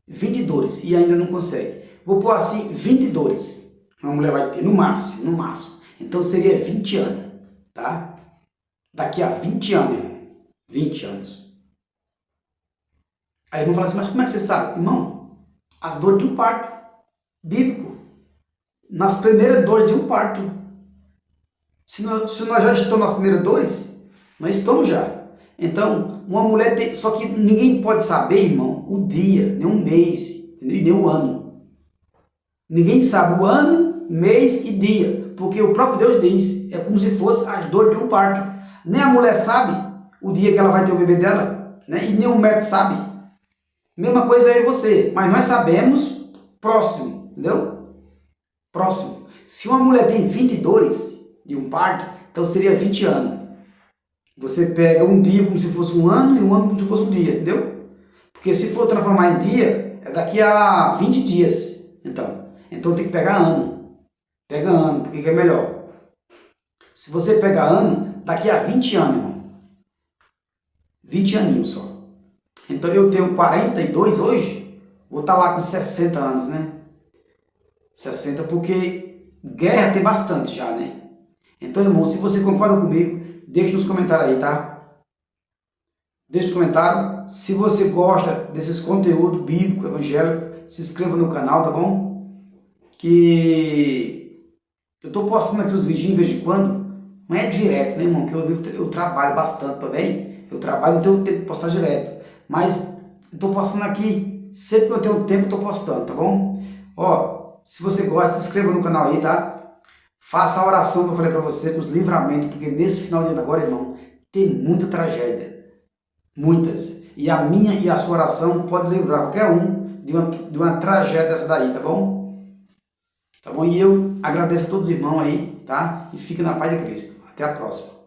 S1: 20 dores e ainda não consegue. Vou pôr assim, 20 dores. Uma mulher vai ter, no máximo. Então seria 20 anos, tá? Daqui a 20 anos, irmão. 20 anos. Aí vão falar assim, mas como é que você sabe? Irmão, as dores de um parto bíblico. Nas primeiras dores de um parto. Se nós já estamos nas primeiras dores, nós estamos já. Então, uma mulher tem... Só que ninguém pode saber, irmão, o dia, nem um mês, nem um ano. Ninguém sabe o ano, mês e dia, porque o próprio Deus diz, é como se fosse as dores de um parto. Nem a mulher sabe o dia que ela vai ter o bebê dela, né? E nem o médico sabe. Mesma coisa eu e você, mas nós sabemos próximo, entendeu? Próximo. Se uma mulher tem 20 dores de um parto, então seria 20 anos. Você pega um dia como se fosse um ano e um ano como se fosse um dia, entendeu? Porque se for transformar em dia, é daqui a 20 dias. Então tem que pegar ano. Pega ano, porque que é melhor. Se você pegar ano, daqui a 20 anos, irmão. 20 aninhos só. Então eu tenho 42 hoje, vou estar lá com 60 anos, né? 60 porque guerra tem bastante já, né? Então, irmão, se você concorda comigo, deixe nos comentários aí, tá? Deixe nos comentários. Se você gosta desses conteúdos bíblico, evangélico, se inscreva no canal, tá bom? Que eu tô postando aqui os vídeos de vez em quando, não é direto, né, irmão? Que eu trabalho bastante também. Eu trabalho, não tenho tempo de postar direto. Mas eu tô postando aqui, sempre que eu tenho tempo, eu tô postando, tá bom? Ó, se você gosta, se inscreva no canal aí, tá? Faça a oração que eu falei para você, dos livramentos, porque nesse final de ano agora, irmão, tem muita tragédia. Muitas. E a minha e a sua oração pode livrar qualquer um de uma tragédia dessa daí, tá bom? Tá bom? E eu agradeço a todos os irmãos aí, tá? E fique na paz de Cristo. Até a próxima.